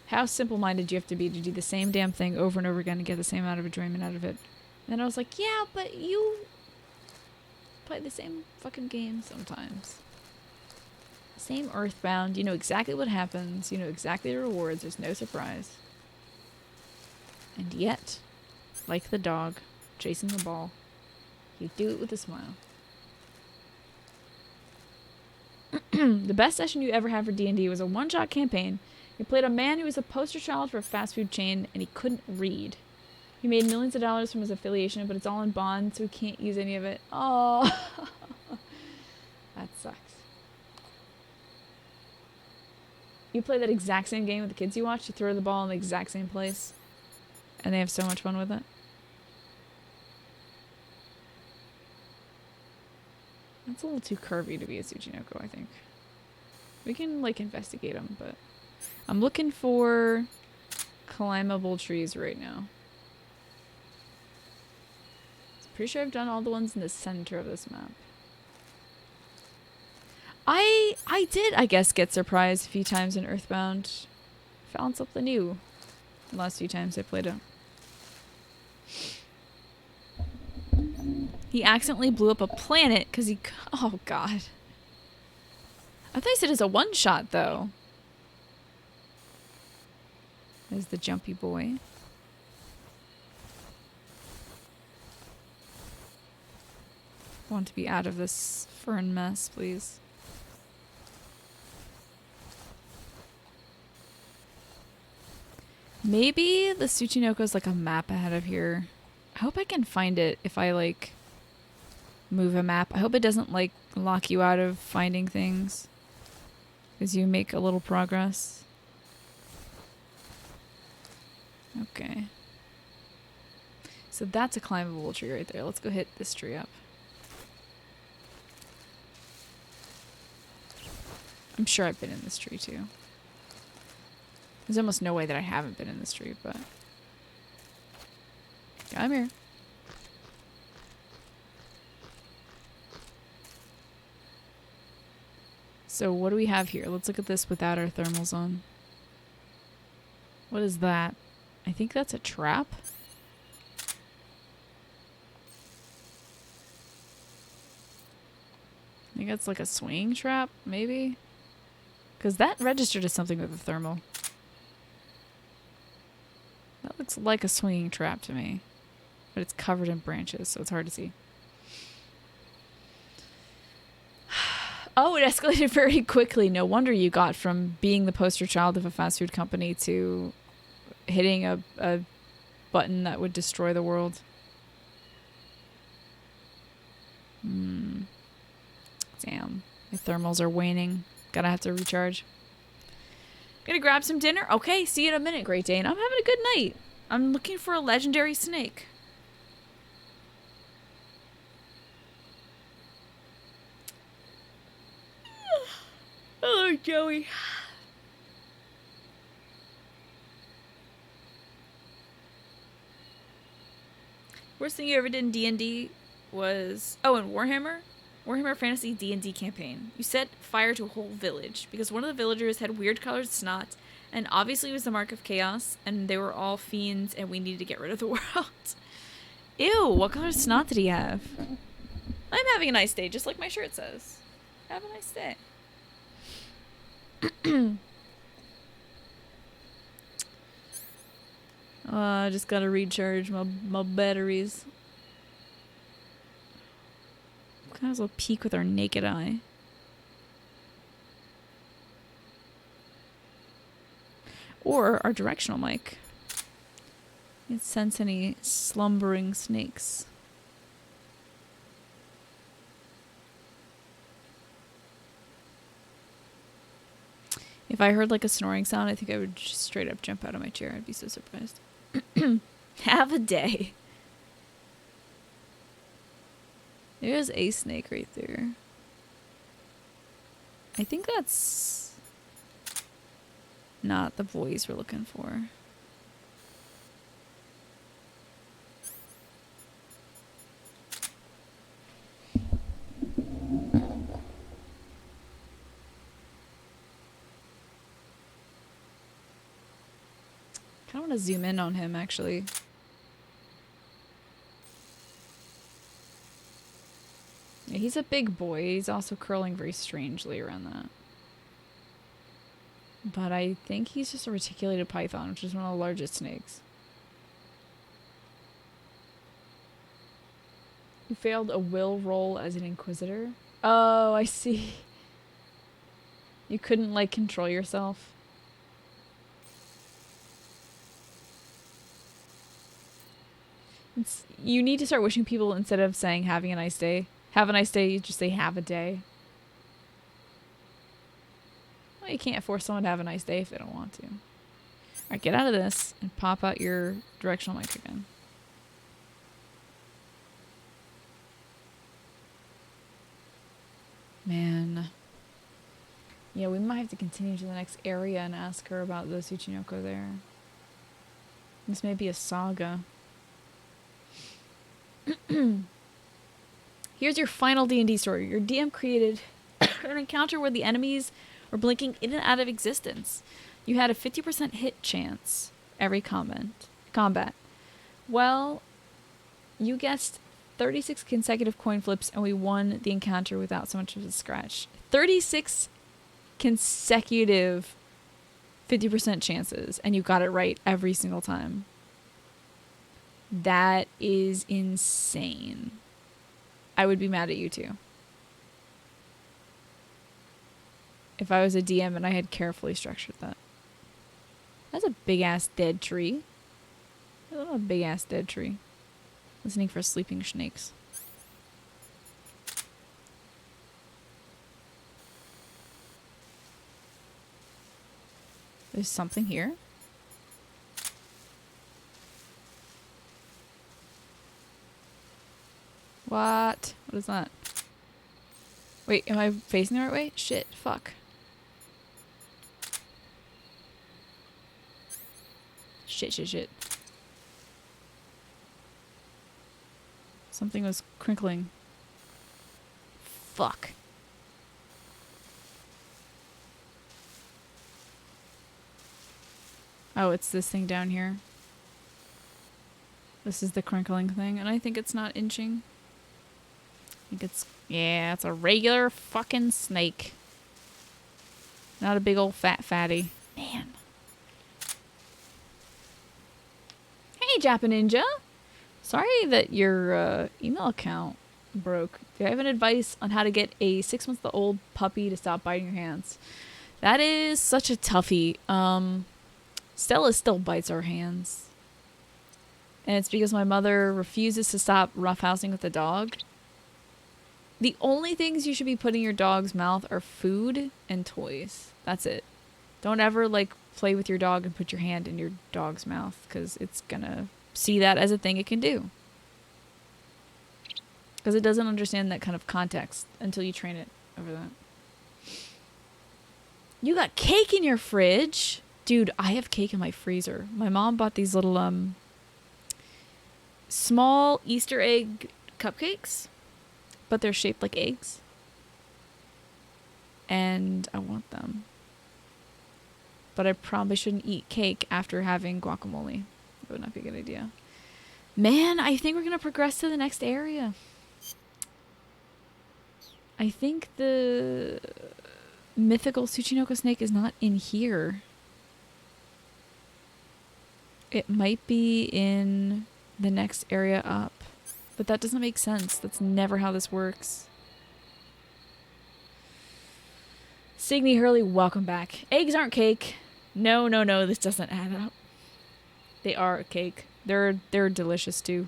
Speaker 1: How simple-minded do you have to be to do the same damn thing over and over again and get the same amount of enjoyment out of it? And I was like, yeah, but you play the same fucking game sometimes. Same Earthbound. You know exactly what happens. You know exactly the rewards. There's no surprise. And yet, like the dog chasing the ball, you do it with a smile. The best session you ever had for D&D was a one-shot campaign. You played a man who was a poster child for a fast food chain, and he couldn't read. He made millions of dollars from his affiliation, but it's all in bonds, so he can't use any of it. Oh, that sucks. You play that exact same game with the kids you watch. You throw the ball in the exact same place, and they have so much fun with it. That's a little too curvy to be a Tsuchinoko, I think. We can, like, investigate them, but I'm looking for climbable trees right now. Pretty sure I've done all the ones in the center of this map. I did, I guess, get surprised a few times in Earthbound. Found something new the last few times I played it. He accidentally blew up a planet because he... Oh, God. I thought he said it's a one-shot, though. There's the jumpy boy. want to be out of this fern mess, please. Maybe the Tsuchinoko is like a map ahead of here. I hope I can find it if I like move a map. I hope it doesn't like lock you out of finding things as you make a little progress. Okay. So that's a climbable tree right there. Let's go hit this tree up. I'm sure I've been in this tree too. There's almost no way that I haven't been in this tree, but... I'm here. So what do we have here? Let's look at this without our thermals on. What is that? I think that's a trap. I think that's like a swinging trap, maybe? Because that registered as something with a thermal. That looks like a swinging trap to me. But it's covered in branches, so it's hard to see. Oh, it escalated very quickly. No wonder you got from being the poster child of a fast food company to hitting a button that would destroy the world. Damn. My thermals are waning. Gotta have to recharge. Gonna grab some dinner? Okay, see you in a minute, Great Dane. I'm having a good night. I'm looking for a legendary snake. Hello, Joey. Worst thing you ever did in D&D was... Oh, in Warhammer? Warhammer Fantasy D&D campaign. You set fire to a whole village because one of the villagers had weird colored snot and obviously it was the mark of chaos and they were all fiends and we needed to get rid of the world. Ew, what color snot did he have? I'm having a nice day, just like my shirt says. Have a nice day. I just gotta recharge my batteries. Kind of a little peek with our naked eye. Or our directional mic. It sense any slumbering snakes. If I heard like a snoring sound, I think I would just straight up jump out of my chair. I'd be so surprised. Have a day. There's a snake right there. I think that's not the voice we're looking for. I want to zoom in on him, actually. Yeah, he's a big boy. He's also curling very strangely around that. But I think he's just a reticulated python, which is one of the largest snakes. You failed a will roll as an inquisitor? Oh, I see. You couldn't, like, control yourself. You need to start wishing people, instead of saying having a nice day, have a nice day, you just say have a day. Well, you can't force someone to have a nice day if they don't want to. Alright, get out of this and pop out your directional mic again. Man. Yeah, we might have to continue to the next area and ask her about the Tsuchinoko there. This may be a saga. Here's your final D&D story. Your DM created an encounter where the enemies were blinking in and out of existence. You had a 50% hit chance every combat. Well, you guessed 36 consecutive coin flips and we won the encounter without so much as a scratch. 36 consecutive 50% chances and you got it right every single time. That is insane. I would be mad at you too. If I was a DM and I had carefully structured that. That's a big ass dead tree. That's a big ass dead tree. Listening for sleeping snakes. There's something here. What? What is that? Wait, am I facing the right way? Shit, fuck. Shit. Something was crinkling. Fuck. Oh, it's this thing down here. This is the crinkling thing, and I think it's not inching. I think it's... Yeah, it's a regular fucking snake. Not a big old fat fatty. Man. Hey, Japa Ninja! Sorry that your email account broke. Do you have any advice on how to get a 6-month-old puppy to stop biting your hands? That is such a toughie. Stella still bites our hands. And it's because my mother refuses to stop roughhousing with the dog. The only things you should be putting in your dog's mouth are food and toys. That's it. Don't ever, like, play with your dog and put your hand in your dog's mouth, because it's gonna see that as a thing it can do. Because it doesn't understand that kind of context until you train it over that. You got cake in your fridge? Dude, I have cake in my freezer. My mom bought these little, small Easter egg cupcakes, but they're shaped like eggs. And I want them. But I probably shouldn't eat cake after having guacamole. That would not be a good idea. Man, I think we're going to progress to the next area. I think the mythical Tsuchinoko snake is not in here. It might be in the next area up. But that doesn't make sense. That's never how this works. Signy Hurley, welcome back. Eggs aren't cake. No, this doesn't add up. They are a cake. They're delicious too.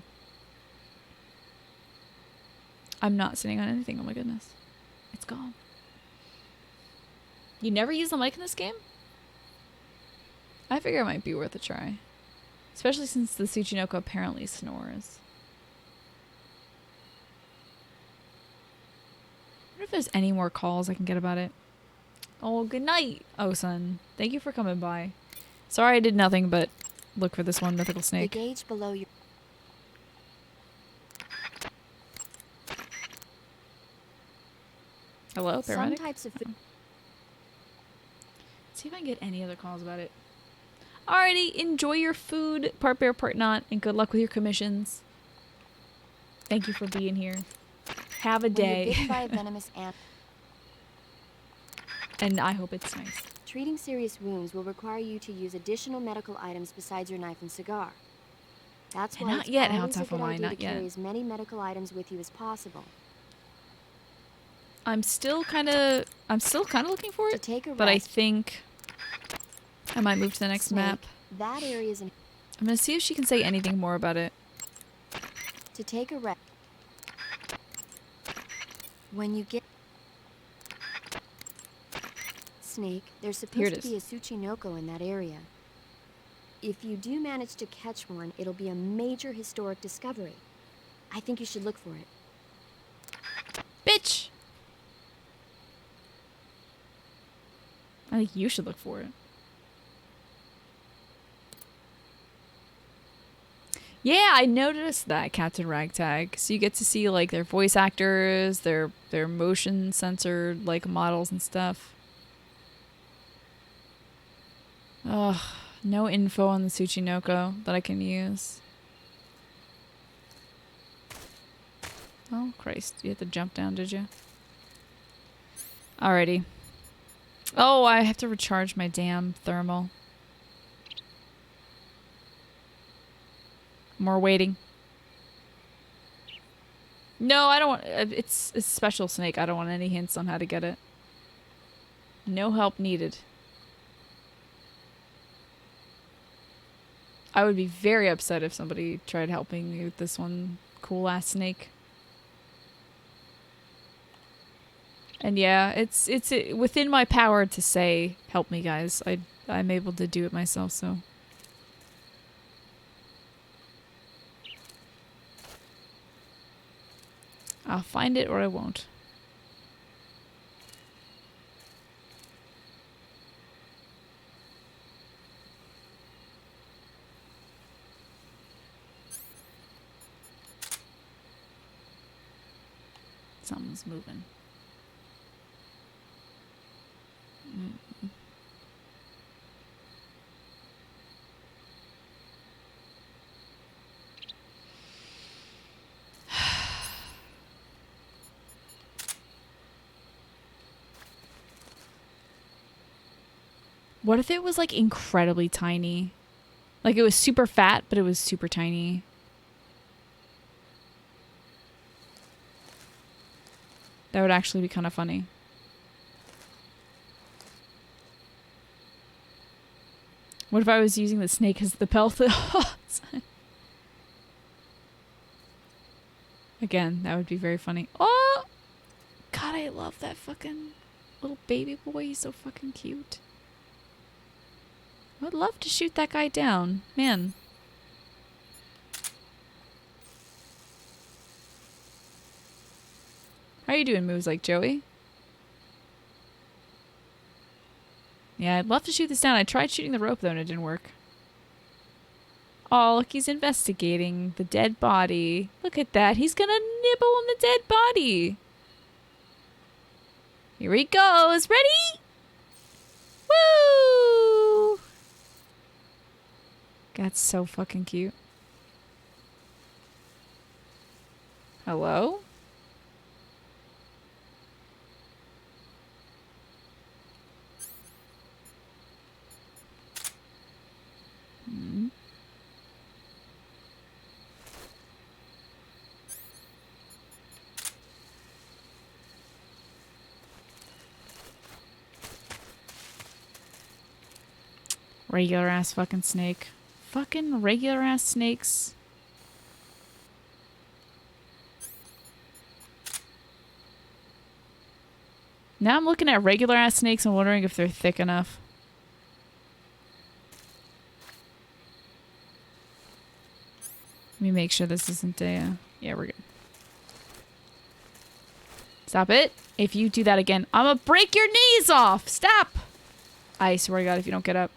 Speaker 1: I'm not sitting on anything. Oh my goodness. It's gone. You never use the mic in this game? I figure it might be worth a try. Especially since the Tsuchinoko apparently snores. I wonder if there's any more calls I can get about it. Oh, good night, Osun. Thank you for coming by. Sorry I did nothing but look for this one mythical snake.
Speaker 3: The gauge below your...
Speaker 1: Hello, paramedic?
Speaker 3: Some types of food...
Speaker 1: See if I can get any other calls about it. Alrighty, enjoy your food, part bear, part not, and good luck with your commissions. Thank you for being here. Have a
Speaker 3: When you're
Speaker 1: day.
Speaker 3: bitten by a venomous ant,
Speaker 1: And I hope it's nice.
Speaker 3: treating serious wounds will require you to use additional medical items besides your knife and cigar. That's
Speaker 1: And
Speaker 3: why
Speaker 1: not
Speaker 3: it's
Speaker 1: yet, how
Speaker 3: always a
Speaker 1: tough
Speaker 3: good
Speaker 1: am I?
Speaker 3: idea
Speaker 1: Not
Speaker 3: to carry
Speaker 1: yet.
Speaker 3: as many medical items with you as possible.
Speaker 1: I'm still kind of looking for
Speaker 3: To
Speaker 1: it,
Speaker 3: take a
Speaker 1: but I
Speaker 3: rest,
Speaker 1: think I might move to the next
Speaker 3: Snake,
Speaker 1: map.
Speaker 3: that area is...
Speaker 1: I'm gonna see if she can say anything more about it.
Speaker 3: To take a rest. When you get... Snake, there's
Speaker 1: Here
Speaker 3: supposed
Speaker 1: it
Speaker 3: to be a Tsuchinoko in that area. If you do manage to catch one, it'll be a major historic discovery. I think you should look for it.
Speaker 1: Bitch! I think you should look for it. Yeah, I noticed that, Captain Ragtag. So you get to see, like, their voice actors, their motion censored, like, models and stuff. Ugh, no info on the Tsuchinoko that I can use. Oh, Christ. You had to jump down, did you? Alrighty. Oh, I have to recharge my damn thermal. More waiting. No, I don't want... It's a special snake. I don't want any hints on how to get it. No help needed. I would be very upset if somebody tried helping me with this one cool-ass snake. And yeah, it's within my power to say, help me, guys. I'm able to do it myself, so... I'll find it or I won't. Something's moving. What if it was like incredibly tiny? Like it was super fat, but it was super tiny. That would actually be kind of funny. What if I was using the snake as the pelt? Again, that would be very funny. Oh! God, I love that fucking little baby boy. He's so fucking cute. I would love to shoot that guy down. Man. How are you doing moves like Joey? Yeah, I'd love to shoot this down. I tried shooting the rope though and it didn't work. Oh, look, he's investigating the dead body. Look at that. He's gonna nibble on the dead body. Here he goes. Ready? Woo! That's so fucking cute. Hello? Regular ass fucking snake. Fucking regular ass snakes. Now I'm looking at regular ass snakes and wondering if they're thick enough. Let me make sure this isn't a... yeah, we're good. Stop it. If you do that again, I'm gonna break your knees off. Stop. I swear to God if you don't get up.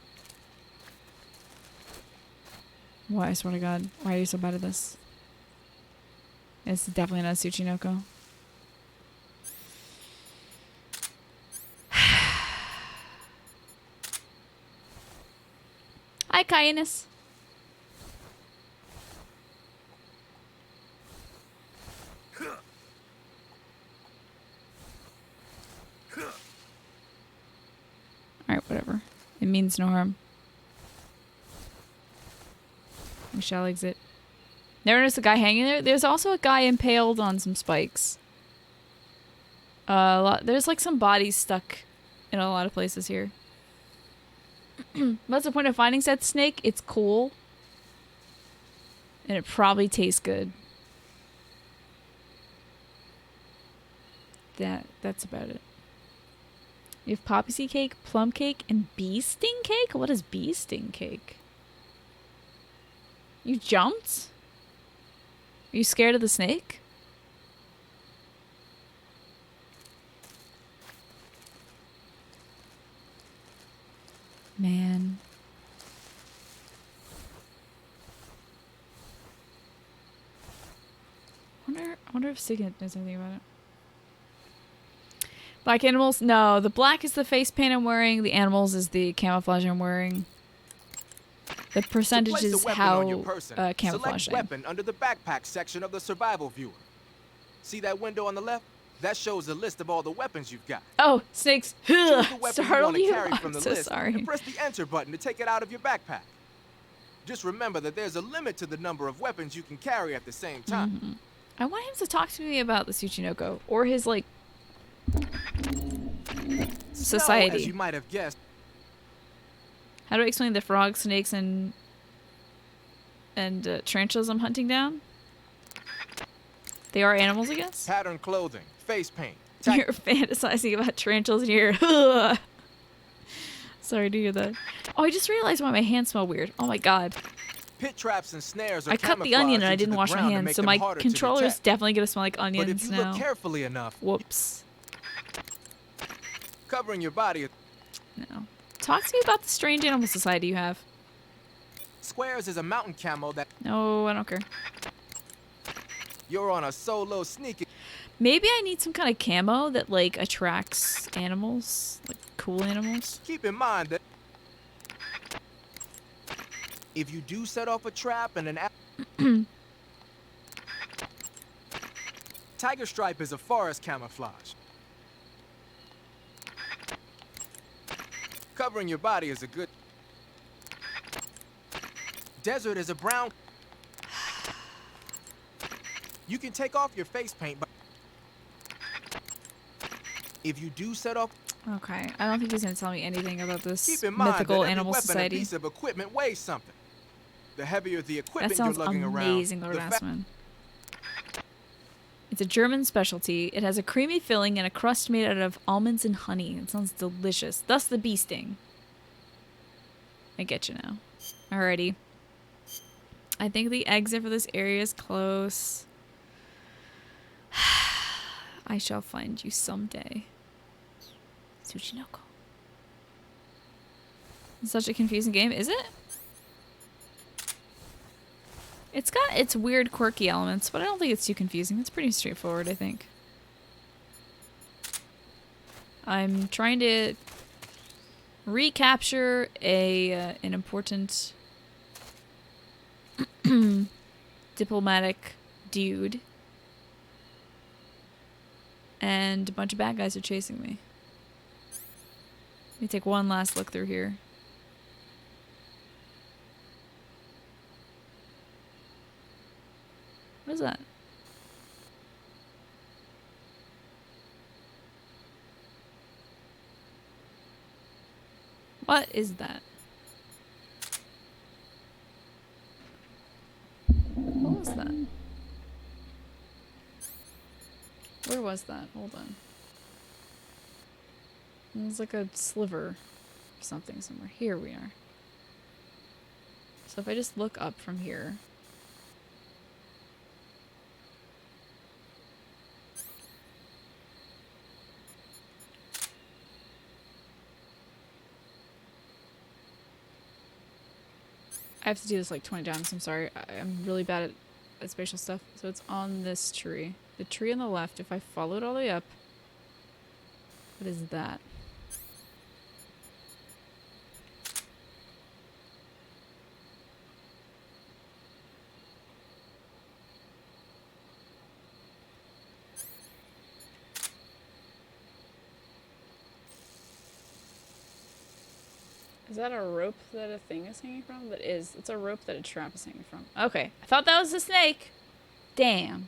Speaker 1: Why? I swear to God. Why are you so bad at this? It's definitely not Tsuchinoko. Hi, Kyanus. Alright, whatever. It means no harm. We shall exit. Never noticed a guy hanging there. There's also a guy impaled on some spikes. There's like some bodies stuck in a lot of places here. What's the point of finding said snake? It's cool. And it probably tastes good. That's about it. You have poppy seed cake, plum cake, and bee sting cake? What is bee sting cake? You jumped? Are you scared of the snake? Man. I wonder if Signet knows anything about it. Black animals? No, the black is the face paint I'm wearing. The animals is the camouflage I'm wearing. The percentage is how camouflage.
Speaker 2: Select weapon under the backpack section of the survival viewer. See that window on the left? That shows a list of all the weapons you've got.
Speaker 1: Oh, snakes.
Speaker 2: Choose the weapon
Speaker 1: Startled
Speaker 2: you
Speaker 1: you?
Speaker 2: want to carry from
Speaker 1: I'm
Speaker 2: the
Speaker 1: so
Speaker 2: list
Speaker 1: sorry.
Speaker 2: and press the enter button to take it out of your backpack. Just remember that there's a limit to the number of weapons you can carry at the same time.
Speaker 1: I want him to talk to me about the Tsuchinoko or his like
Speaker 2: Snow,
Speaker 1: society.
Speaker 2: as you might have guessed,
Speaker 1: How do I explain the frogs, snakes, and tarantulas I'm hunting down? They are animals, I guess?
Speaker 2: patterned clothing, face paint,
Speaker 1: You're fantasizing about tarantulas and you're... Sorry to hear that. Oh, I just realized why my hands smell weird. Oh my god.
Speaker 2: pit traps and snares are
Speaker 1: I cut the onion and I
Speaker 2: camouflaged into
Speaker 1: didn't
Speaker 2: the
Speaker 1: wash my
Speaker 2: ground to
Speaker 1: hands,
Speaker 2: make
Speaker 1: so
Speaker 2: them
Speaker 1: my
Speaker 2: harder to
Speaker 1: controller is
Speaker 2: detect.
Speaker 1: definitely going to smell like
Speaker 2: But
Speaker 1: onions
Speaker 2: if you
Speaker 1: now.
Speaker 2: look carefully enough,
Speaker 1: Whoops.
Speaker 2: covering your body,
Speaker 1: No. Talk to me about the strange animal society you have.
Speaker 2: squares is a mountain camo that
Speaker 1: No, I don't care.
Speaker 2: you're on a solo sneaking.
Speaker 1: Maybe I need some kind of camo that, like, attracts animals. Like, cool animals.
Speaker 2: Keep in mind that if you do set off a trap and tiger stripe is a forest camouflage. Covering your body is a good. Desert is a brown. You can take off your face paint, but if you do set off,
Speaker 1: Okay, I don't think he's going to tell me anything about this
Speaker 2: keep in mind
Speaker 1: mythical
Speaker 2: that every
Speaker 1: animal
Speaker 2: weapon
Speaker 1: society.
Speaker 2: and piece of equipment weighs something. The heavier the
Speaker 1: That
Speaker 2: equipment
Speaker 1: sounds
Speaker 2: you're lugging
Speaker 1: amazing,
Speaker 2: around,
Speaker 1: Lord
Speaker 2: the
Speaker 1: Assman. It's a German specialty. It has a creamy filling and a crust made out of almonds and honey. It sounds delicious. Thus the bee sting. I get you now. Alrighty. I think the exit for this area is close. I shall find you someday. Tsuchinoko. It's such a confusing game, is it? It's got its weird, quirky elements, but I don't think it's too confusing. It's pretty straightforward, I think. I'm trying to recapture an important diplomatic dude. And a bunch of bad guys are chasing me. Let me take one last look through here. What is that? What is that? What was that? Where was that? Hold on. It was like a sliver of something somewhere. Here we are. So if I just look up from here. I have to do this like 20 times. I'm sorry. I'm really bad at spatial stuff. So it's on this tree. The tree on the left, if I follow it all the way up. What is that? Is that a rope that a thing is hanging from? That is. It's a rope that a trap is hanging from. Okay. I thought that was a snake. Damn.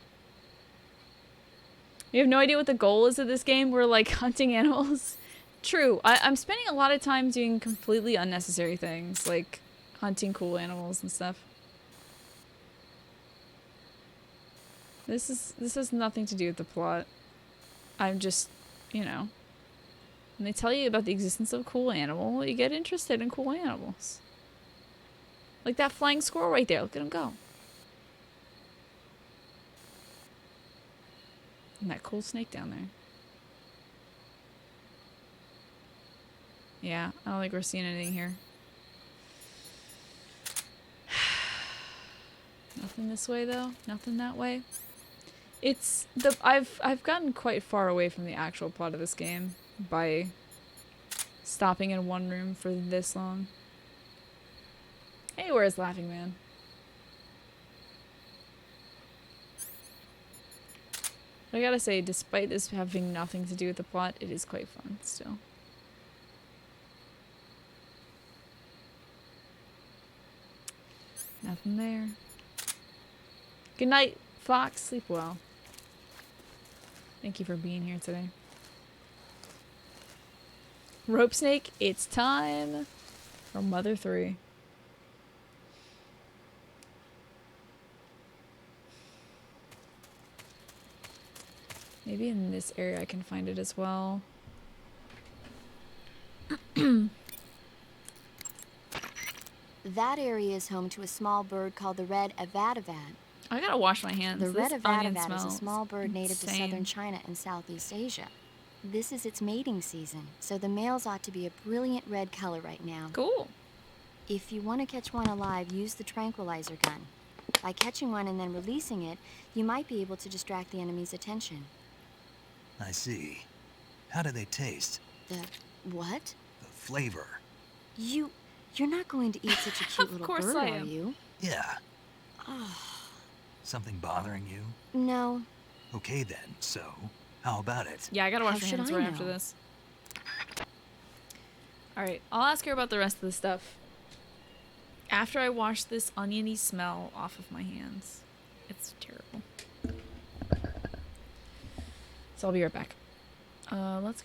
Speaker 1: You have no idea what the goal is of this game? We're like hunting animals. True. I'm spending a lot of time doing completely unnecessary things. Like hunting cool animals and stuff. This has nothing to do with the plot. I'm just, you know. When they tell you about the existence of a cool animal, you get interested in cool animals. Like that flying squirrel right there. Look at him go. And that cool snake down there. Yeah, I don't think we're seeing anything here. Nothing this way though. Nothing that way. It's the I've gotten quite far away from the actual plot of this game by stopping in one room for this long. Hey, where's Laughing Man? But I gotta say, despite this having nothing to do with the plot, it is quite fun still. Nothing there. Good night, Fox, sleep well. Thank you for being here today. Rope snake, it's time for Mother 3. Maybe in this area I can find it as well.
Speaker 3: That area is home to a small bird called the red avativat.
Speaker 1: I gotta wash my hands.
Speaker 3: The
Speaker 1: This
Speaker 3: red
Speaker 1: onion
Speaker 3: avativat is a
Speaker 1: smells
Speaker 3: small bird native to
Speaker 1: insane.
Speaker 3: southern China and Southeast Asia. This is its mating season, so the males ought to be a brilliant red color right now.
Speaker 1: Cool.
Speaker 3: If you want to catch one alive, use the tranquilizer gun. By catching one and then releasing it, you might be able to distract the enemy's attention.
Speaker 4: I see. How do they taste?
Speaker 3: The what?
Speaker 4: The flavor.
Speaker 3: You're not going to eat such a cute
Speaker 1: Of
Speaker 3: little
Speaker 1: course
Speaker 3: bird,
Speaker 1: I
Speaker 3: are
Speaker 1: am.
Speaker 3: you?
Speaker 4: Yeah.
Speaker 3: Oh,
Speaker 4: Something bothering you?
Speaker 3: no.
Speaker 4: Okay then, so how about it?
Speaker 1: Yeah, I gotta
Speaker 3: How
Speaker 1: wash my
Speaker 3: should
Speaker 1: hands
Speaker 3: I
Speaker 1: right after
Speaker 3: know?
Speaker 1: this. Alright, I'll ask her about the rest of the stuff after I wash this oniony smell off of my hands. It's terrible. So I'll be right back. Let's